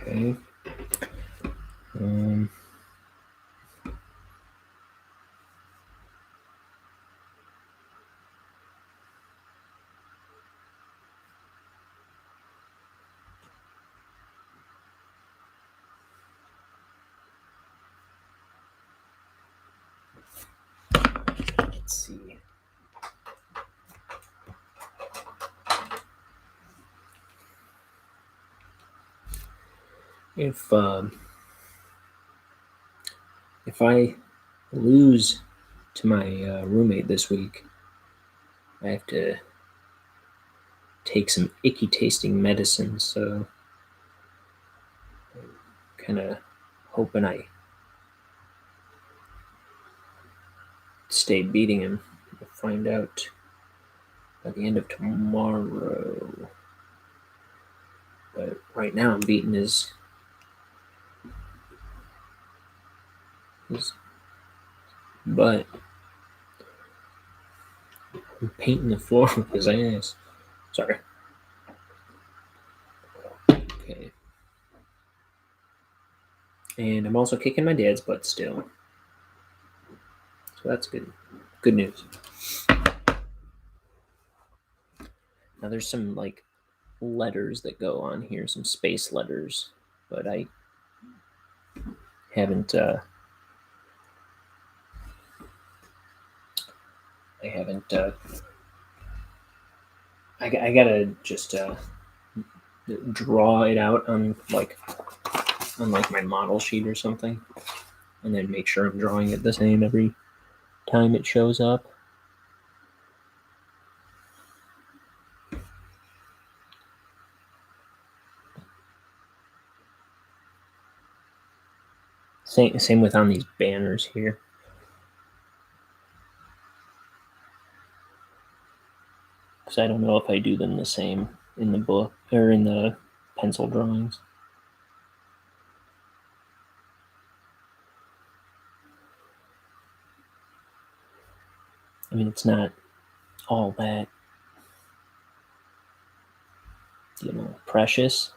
okay. Um, let's see. if I lose to my roommate this week, I have to take some icky tasting medicine, so I'm kind of hoping I stay beating him. We'll find out by the end of tomorrow. But right now I'm beating his butt. I'm painting the floor with his ass. Sorry. Okay. And I'm also kicking my dad's butt still. So that's good. Good news. Now there's some like letters that go on here, some space letters, but I haven't I gotta just draw it out on like my model sheet or something, and then make sure I'm drawing it the same every time it shows up. Same with on these banners here. Because I don't know if I do them the same in the book or in the pencil drawings. I mean, it's not all that, precious,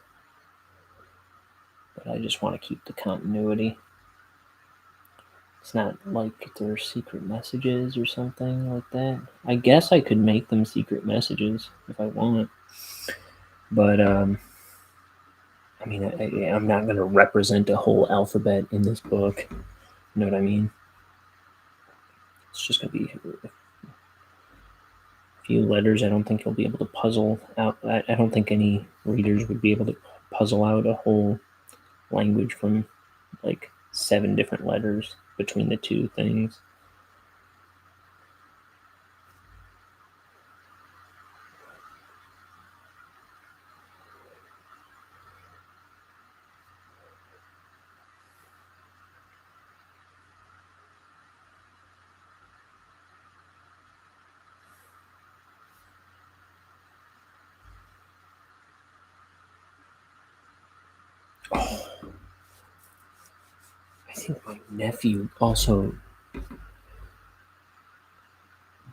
but I just want to keep the continuity. It's not like they're secret messages or something like that. I guess I could make them secret messages if I want. But, I mean, I'm not going to represent a whole alphabet in this book. You know what I mean? It's just going to be a few letters. I don't think you'll be able to puzzle out. I don't think any readers would be able to puzzle out a whole language from like 7 different letters between the two things. Oh, I think my nephew also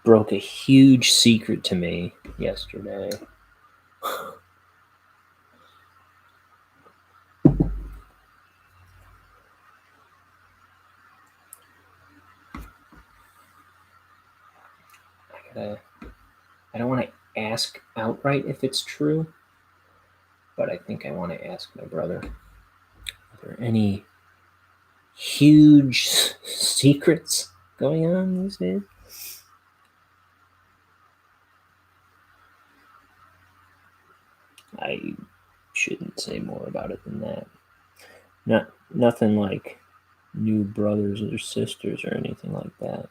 broke a huge secret to me yesterday. I don't want to ask outright if it's true, but I think I want to ask my brother. Are there any huge secrets going on these days? I shouldn't say more about it than that. Nothing like new brothers or sisters or anything like that.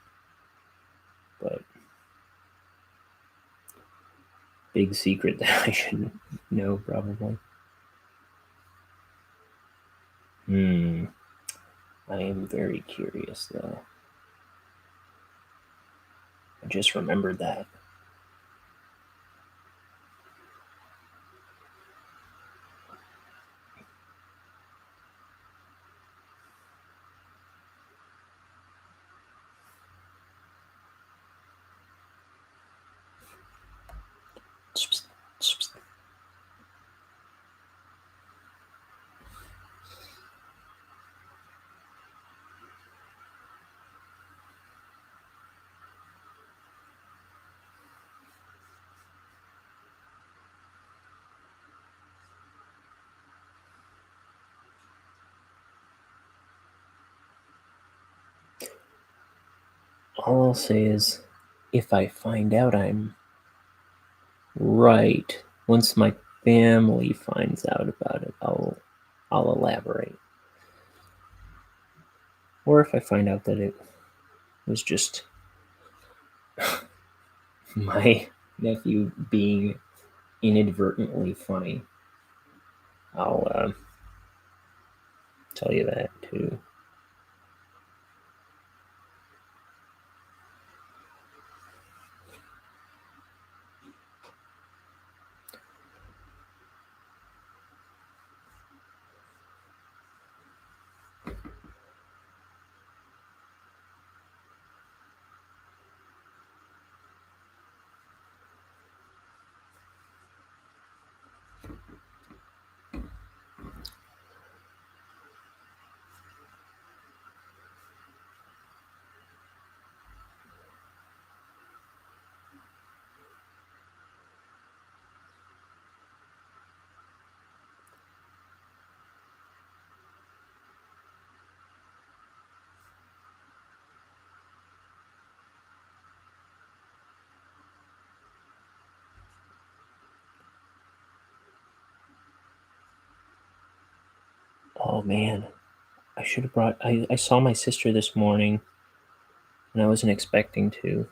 But big secret that I shouldn't know, probably. I am very curious, though. I just remembered that. All I'll say is, if I find out I'm right, once my family finds out about it, I'll I'll elaborate. Or if I find out that it was just my nephew being inadvertently funny, I'll tell you that too. Oh man, I should have brought. I saw my sister this morning, and I wasn't expecting to.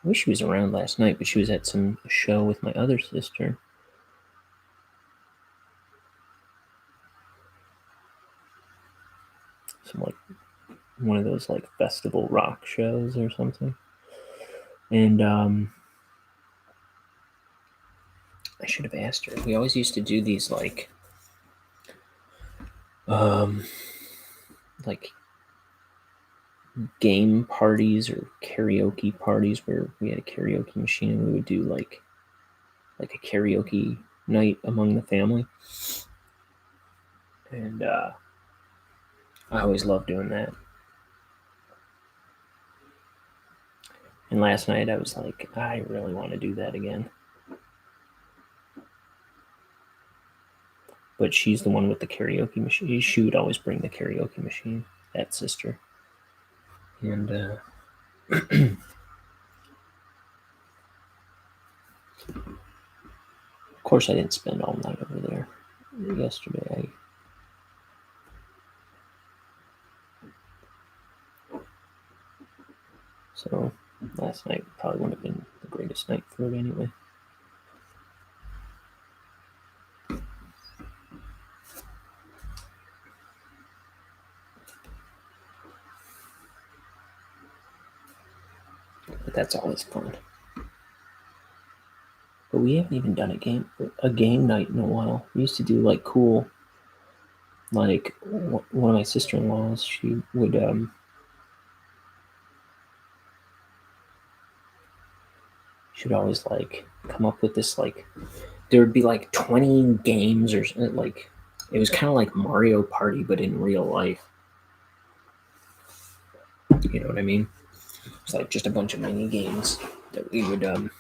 I wish she was around last night, but she was at some show with my other sister. Some like one of those like festival rock shows or something. And I should have asked her. We always used to do these like game parties or karaoke parties where we had a karaoke machine and we would do like a karaoke night among the family. And I always loved doing that. And last night I was like, I really want to do that again. But she's the one with the karaoke machine. She would always bring the karaoke machine, that sister. And of course, I didn't spend all night over there yesterday. So last night probably wouldn't have been the greatest night for it anyway. But that's always fun. But we haven't even done a game night in a while. We used to do like cool, like one of my sister-in-laws. She would she'd always like come up with this like there would be like 20 games or like it was kind of like Mario Party but in real life. You know what I mean? It's like just a bunch of mini games that we would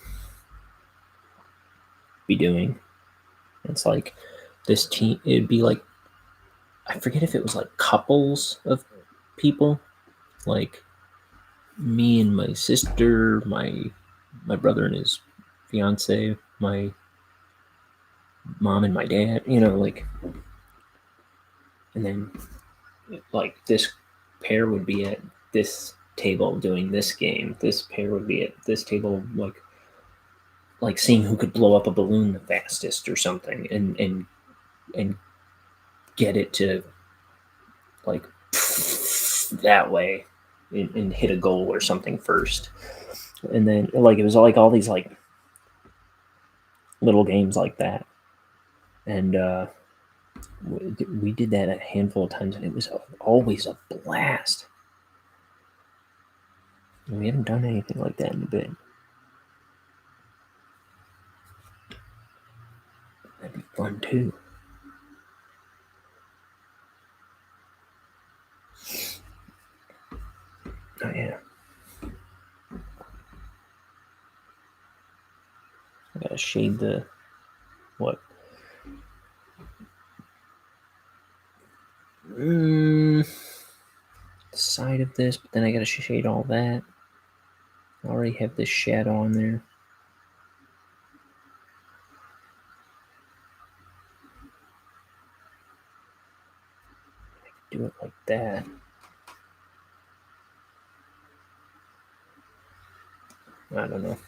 be doing. It's like this team. It'd be like I forget if it was like couples of people, like me and my sister, my brother and his fiance, my mom and my dad. You know, like, and then like this pair would be at this table doing this game. This pair would be at this table, like seeing who could blow up a balloon the fastest or something, and get it to like that way and hit a goal or something first. And then like it was like all these like little games like that. And we did that a handful of times, and it was always a blast. And we haven't done anything like that in a bit. That'd be fun too. Oh yeah. I gotta shade the the side of this, but then I gotta shade all that. I already have this shadow on there. that. I don't know.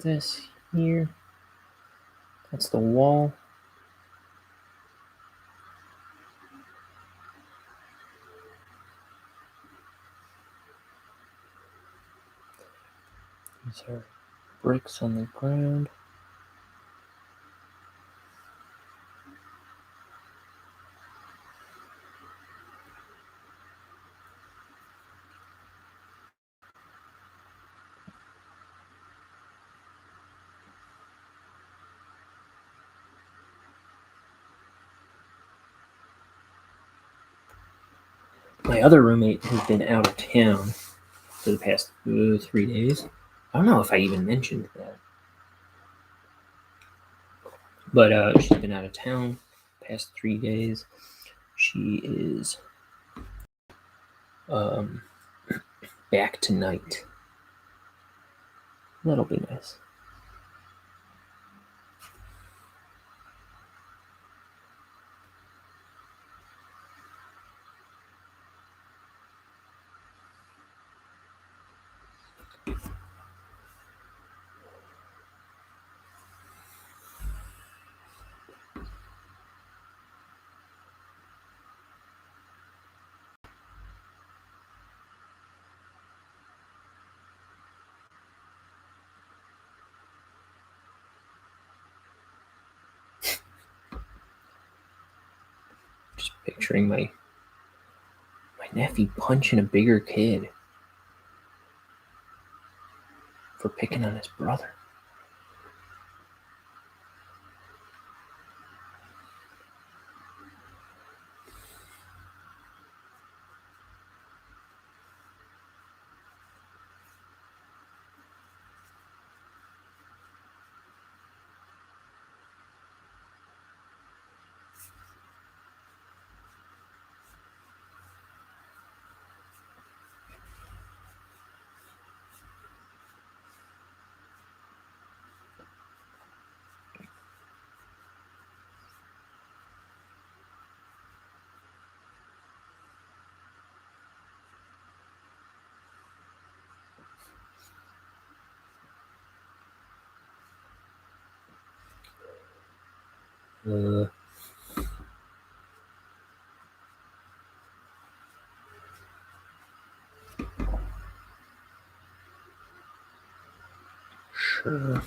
This here. That's the wall. These are bricks on the ground. My other roommate has been out of town for the past 3 days. I don't know if I even mentioned that. But she's been out of town past 3 days. She is back tonight. That'll be nice. Just picturing my nephew punching a bigger kid for picking on his brother. Sure.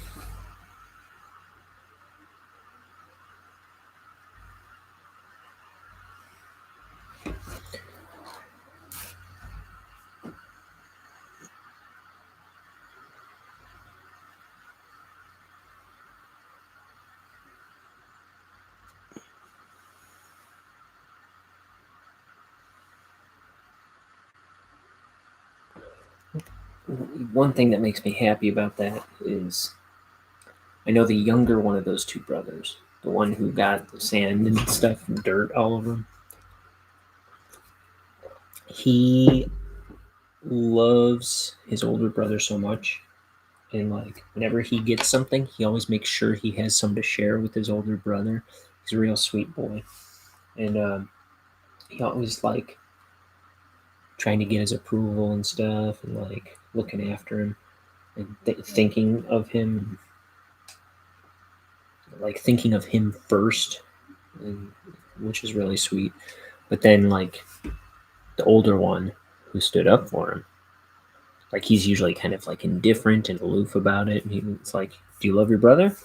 One thing that makes me happy about that is I know the younger one of those two brothers, the one who got the sand and stuff and dirt all over him. He loves his older brother so much, and like whenever he gets something, he always makes sure he has some to share with his older brother. He's a real sweet boy, and he always like trying to get his approval and stuff, and like looking after him and thinking of him, like thinking of him first, and, which is really sweet. But then like the older one, who stood up for him. Like, he's usually kind of like indifferent and aloof about it. And he's like, "Do you love your brother?"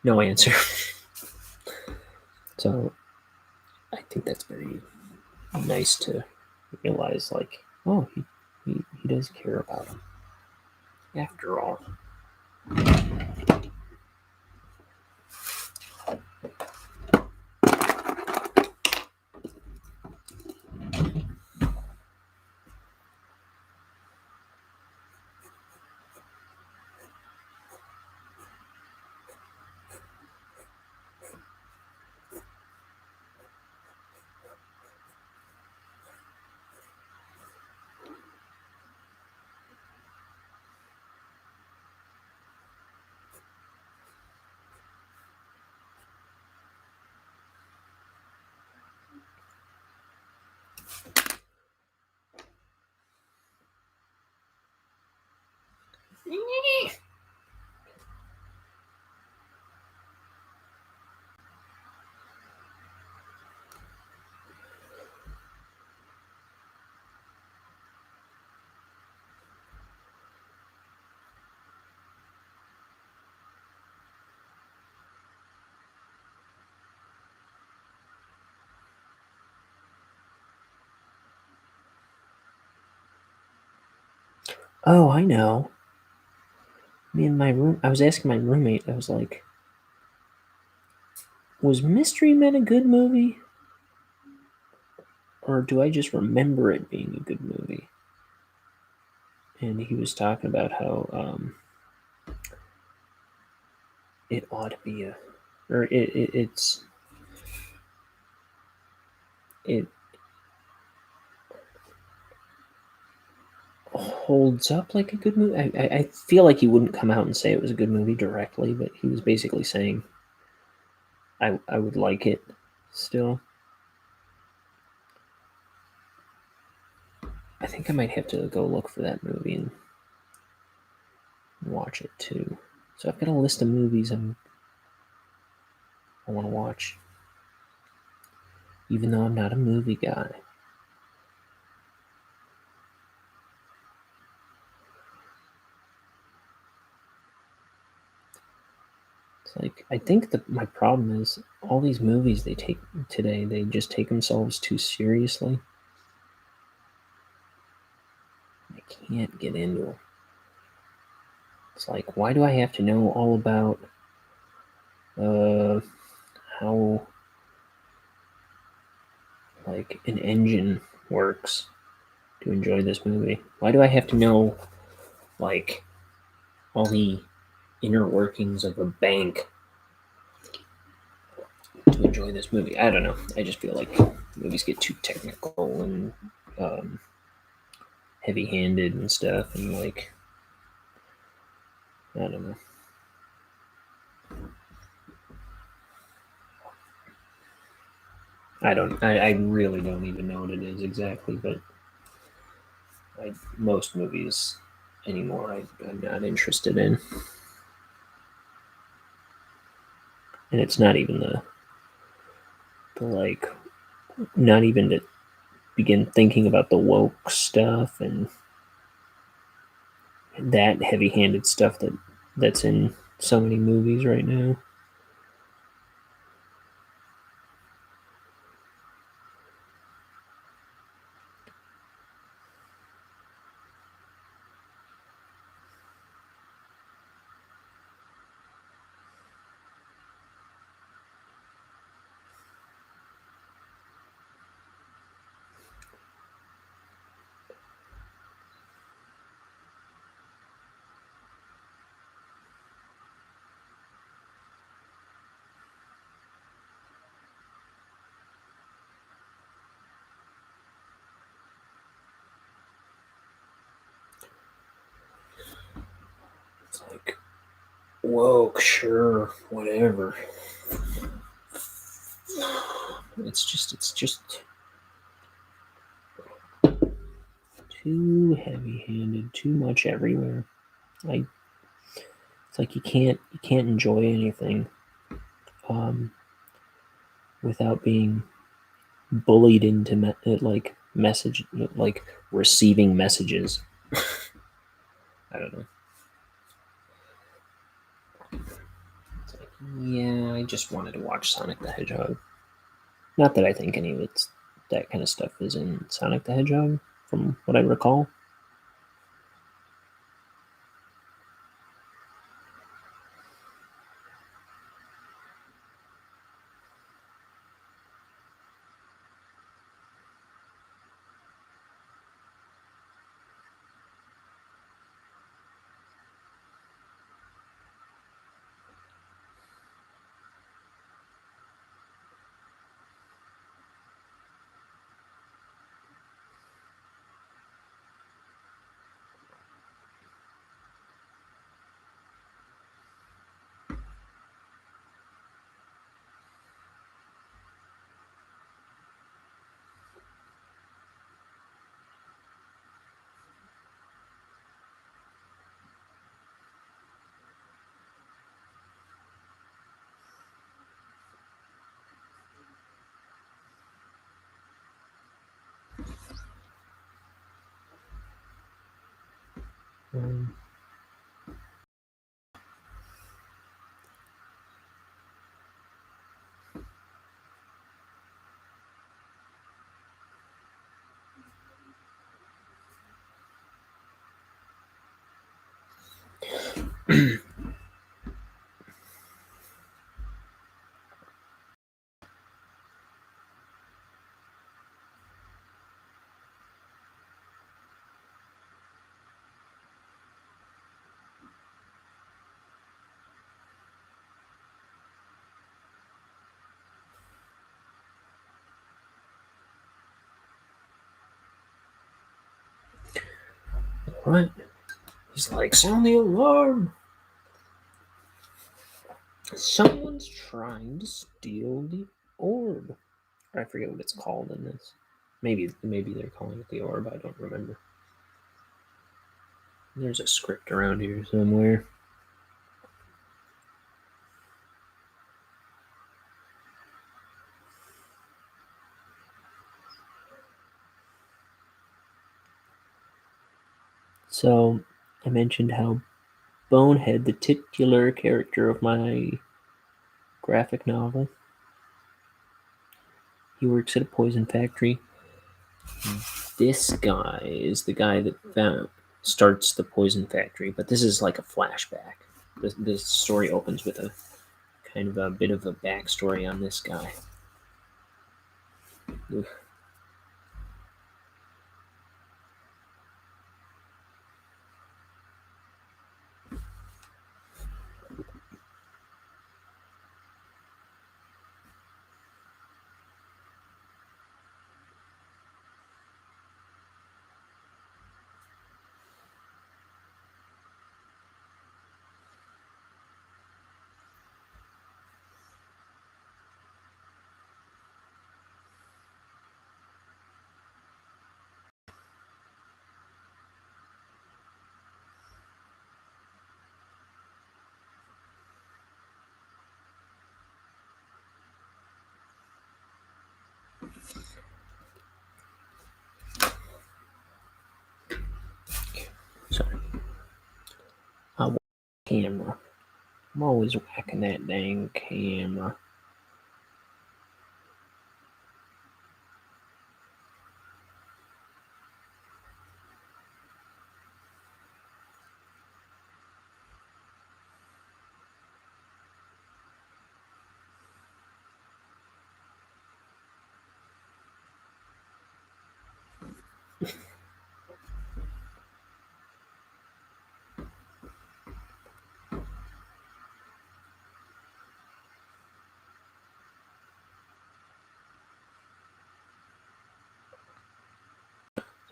No answer. So I think that's very nice to realize, like, oh, he does care about him after all. Oh, I know. Me and my room. I was asking my roommate. I was like, "Was Mystery Men a good movie, or do I just remember it being a good movie?" And he was talking about how it ought to be it holds up like a good movie. I feel like he wouldn't come out and say it was a good movie directly, but he was basically saying I would like it still. I think I might have to go look for that movie and watch it too. So I've got a list of movies I want to watch, even though I'm not a movie guy. It's like, I think my problem is all these movies they take today, they just take themselves too seriously. I can't get into them. It's like, why do I have to know all about how like an engine works to enjoy this movie? Why do I have to know like all the inner workings of a bank to enjoy this movie? I don't know. I just feel like movies get too technical and heavy-handed and stuff, and like, I don't know. I really don't even know what it is exactly, but most movies anymore I'm not interested in. And it's not even the like, not even to begin thinking about the woke stuff and that heavy-handed stuff that's in so many movies right now. It's like, woke, sure, whatever. It's just too heavy-handed, too much everywhere. Like, it's like you can't enjoy anything without being bullied into like message, like receiving messages. I don't know. It's like, yeah, I just wanted to watch Sonic the Hedgehog. Not that I think any of it's that kind of stuff is in Sonic the Hedgehog, from what I recall. What? He's like, sound the alarm! Someone's trying to steal the orb. I forget what it's called in this. Maybe they're calling it the orb. I don't remember. There's a script around here somewhere. So I mentioned how Bonehead, the titular character of my graphic novel, he works at a poison factory. This guy is the guy that starts the poison factory, but this is like a flashback. The story opens with a kind of a bit of a backstory on this guy. Oof. Sorry. Camera. I'm always whacking that dang camera.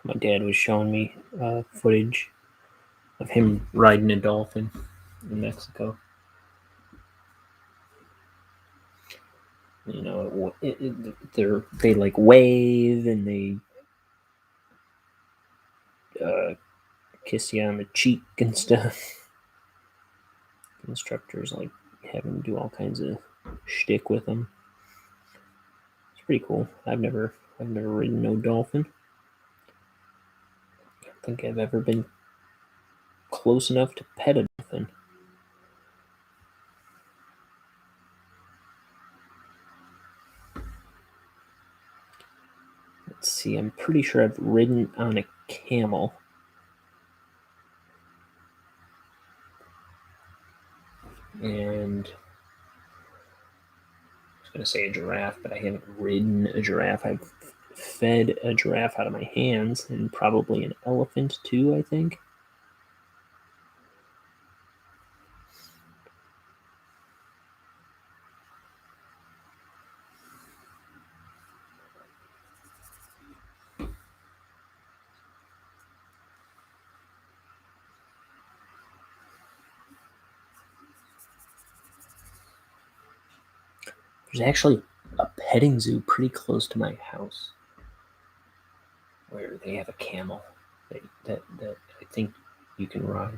My dad was showing me footage of him riding a dolphin in Mexico. You know, they like wave and they kiss you on the cheek and stuff. The instructors like having to do all kinds of shtick with them. It's pretty cool. I've never ridden no dolphin. think I've ever been close enough to pet a dolphin. Let's see, I'm pretty sure I've ridden on a camel. And I was going to say a giraffe, but I haven't ridden a giraffe. I've fed a giraffe out of my hands, and probably an elephant too, I think. There's actually a petting zoo pretty close to my house where they have a camel that I think you can ride.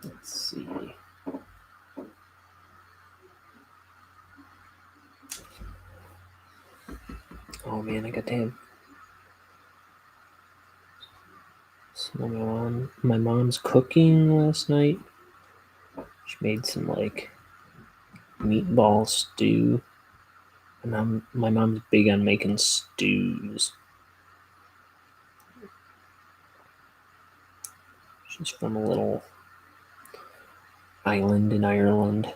Let's see. Oh man, I got to have some of my mom's cooking last night. She made some like meatball stew. My mom's big on making stews. She's from a little island in Ireland.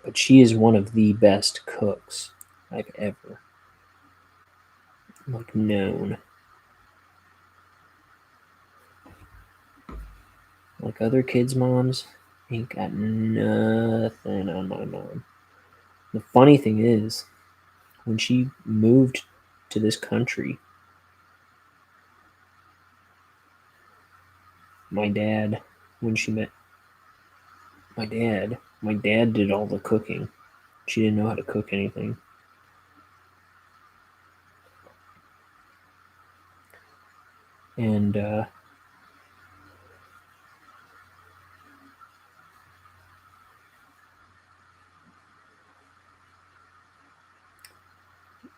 But she is one of the best cooks I've ever known. Like other kids' moms ain't got nothing on my mom. The funny thing is, when she moved to this country, my dad, when she met my dad did all the cooking. She didn't know how to cook anything. And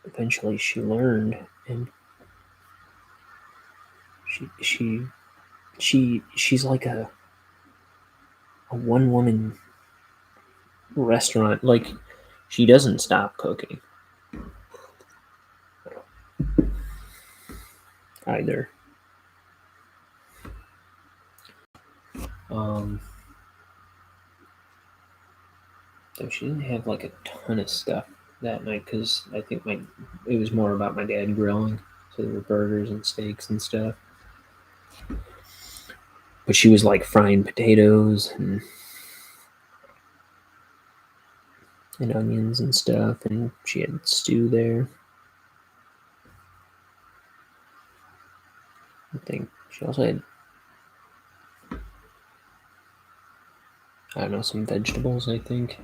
eventually she learned, and she's like a one woman restaurant. Like, she doesn't stop cooking either. So she didn't have like a ton of stuff that night because I think it was more about my dad grilling. So there were burgers and steaks and stuff. But she was like frying potatoes and onions and stuff, and she had stew there. I think she also had, I don't know, some vegetables, I think.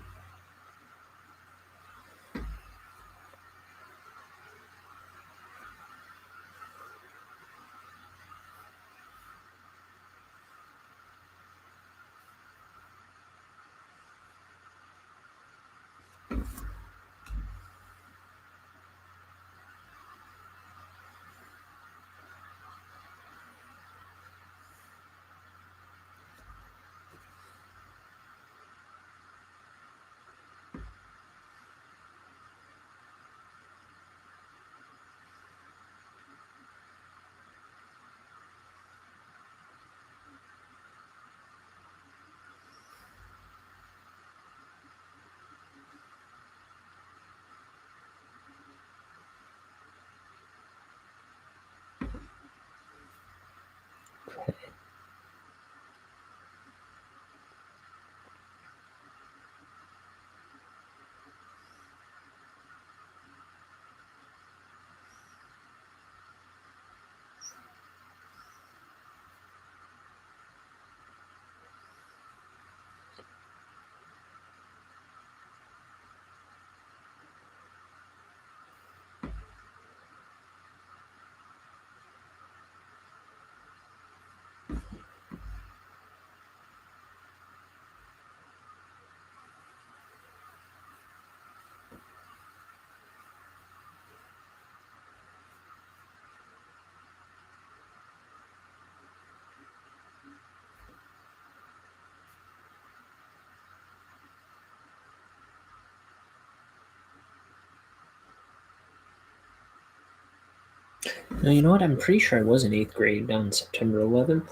No, you know what? I'm pretty sure I was in 8th grade on September 11th.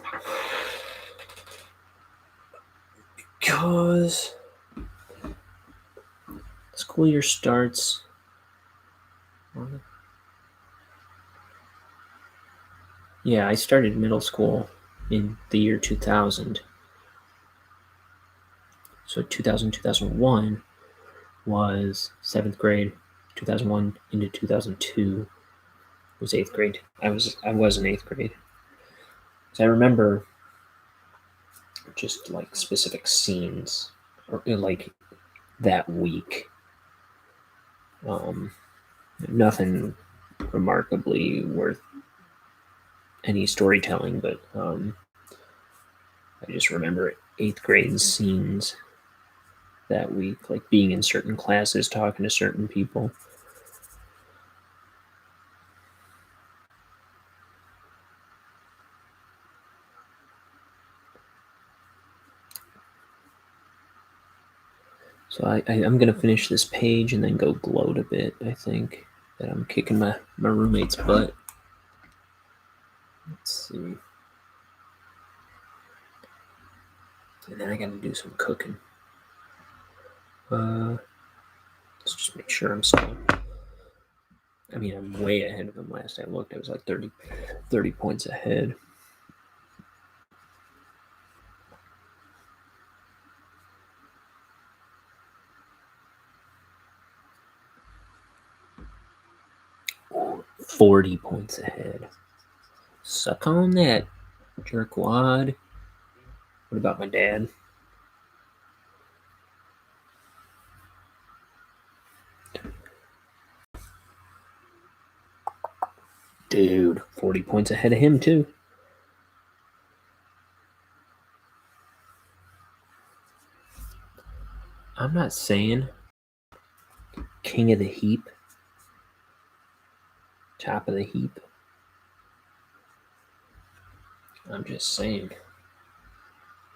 Because school year starts. Yeah, I started middle school in the year 2000. So 2000, 2001 was 7th grade. 2001 into 2002 was 8th grade. I was in 8th grade. So I remember just like specific scenes or like that week. Nothing remarkably worth any storytelling, but I just remember 8th grade scenes that week, like being in certain classes, talking to certain people. So I'm going to finish this page and then go gloat a bit, I think, that I'm kicking my roommate's butt. Let's see. And then I got to do some cooking. Let's just make sure I'm still... I mean, I'm way ahead of him. Last I looked, I was like 30 points ahead. Ooh, 40 points ahead. Suck on that, jerkwad. What about my dad? Dude, 40 points ahead of him, too. I'm not saying king of the heap, top of the heap. I'm just saying.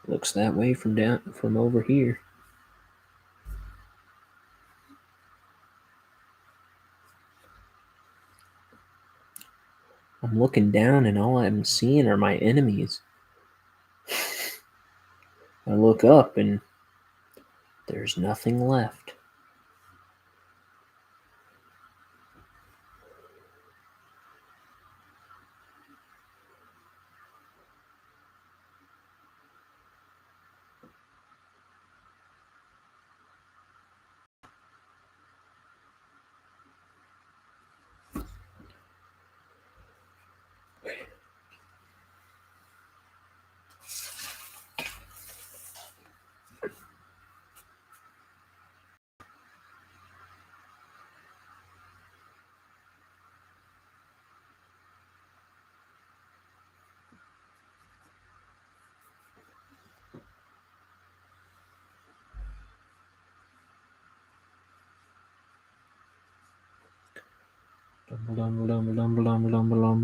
Looks that way from over here. I'm looking down and all I'm seeing are my enemies. I look up and there's nothing left.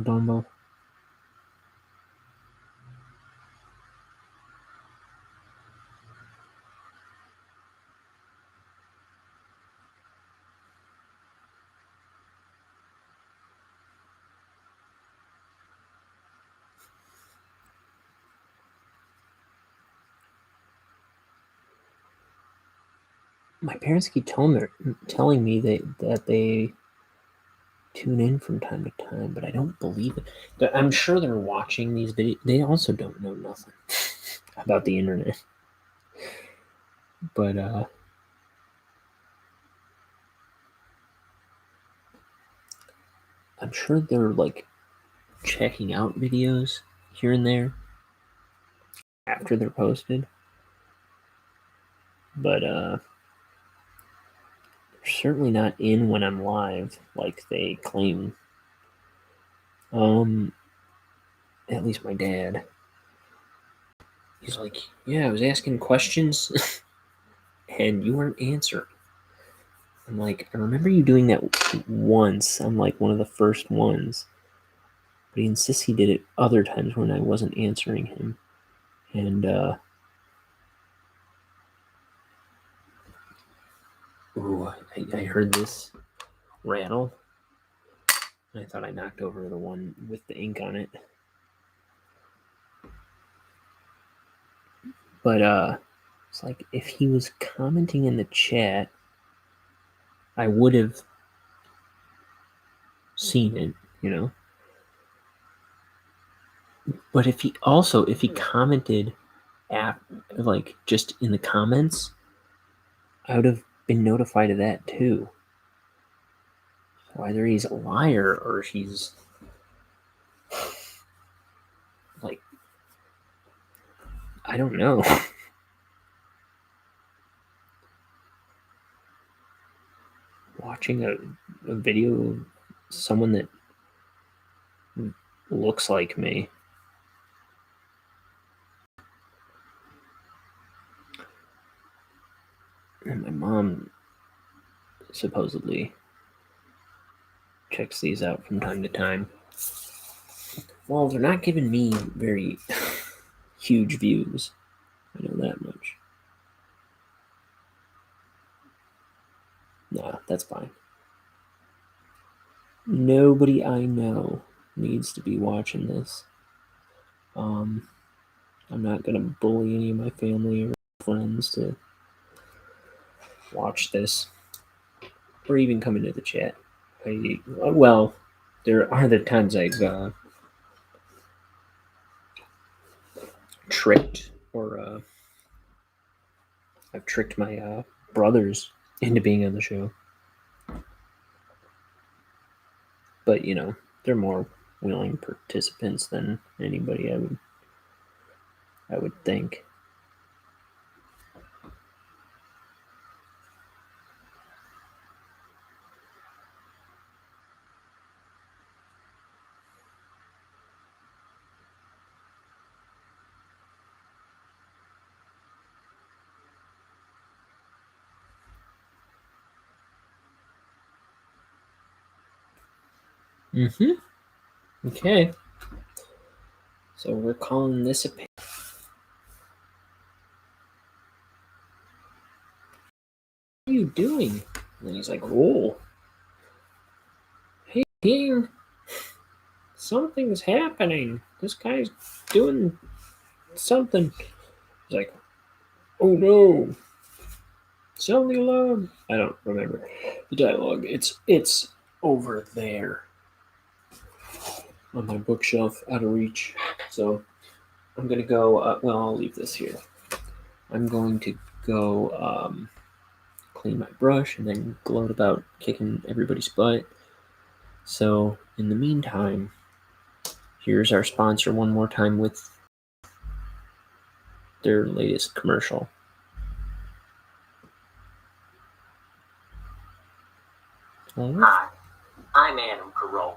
Dumble. My parents keep telling me that they tune in from time to time, but I don't believe it. I'm sure they're watching these videos. They also don't know nothing about the internet. But I'm sure they're like checking out videos here and there after they're posted. But they're certainly not in when I'm live, like they claim. At least my dad. He's like, yeah, I was asking questions and you weren't answering. I'm like, I remember you doing that once. I'm like one of the first ones. But he insists he did it other times when I wasn't answering him. And ooh, I heard this rattle. I thought I knocked over the one with the ink on it. But it's like if he was commenting in the chat, I would have seen it, you know. But if he commented like just in the comments, I would have been notified of that too. So either he's a liar or he's like, I don't know. Watching a video of someone that looks like me. And my mom supposedly checks these out from time to time. Well, they're not giving me very huge views. I know that much. Nah, that's fine. Nobody I know needs to be watching this. I'm not gonna bully any of my family or friends to watch this or even come into the chat. Well, there are the times I've tricked or I've tricked my brothers into being on the show. But, you know, they're more willing participants than anybody I would think. Okay. So we're calling this a... What are you doing? And he's like, oh. Hey, King. Something's happening. This guy's doing something. He's like, oh no. Sound the alarm. I don't remember the dialogue. It's over there on my bookshelf, out of reach. So I'm gonna go. Well, I'll leave this here. I'm going to go clean my brush and then gloat about kicking everybody's butt. So in the meantime, here's our sponsor one more time with their latest commercial. Hi, I'm Adam Carolla.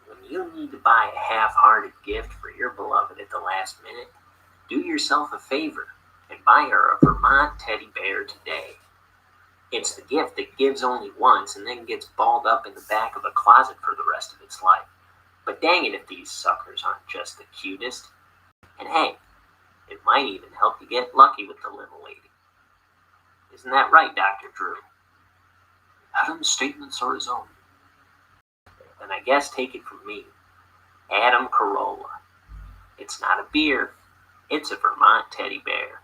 When you need to buy a half-hearted gift for your beloved at the last minute, do yourself a favor and buy her a Vermont teddy bear today. It's the gift that gives only once and then gets balled up in the back of a closet for the rest of its life. But dang it if these suckers aren't just the cutest. And hey, it might even help you get lucky with the little lady. Isn't that right, Dr. Drew? Adam's statements are his own. Then I guess take it from me, Adam Carolla. It's not a beer, it's a Vermont teddy bear.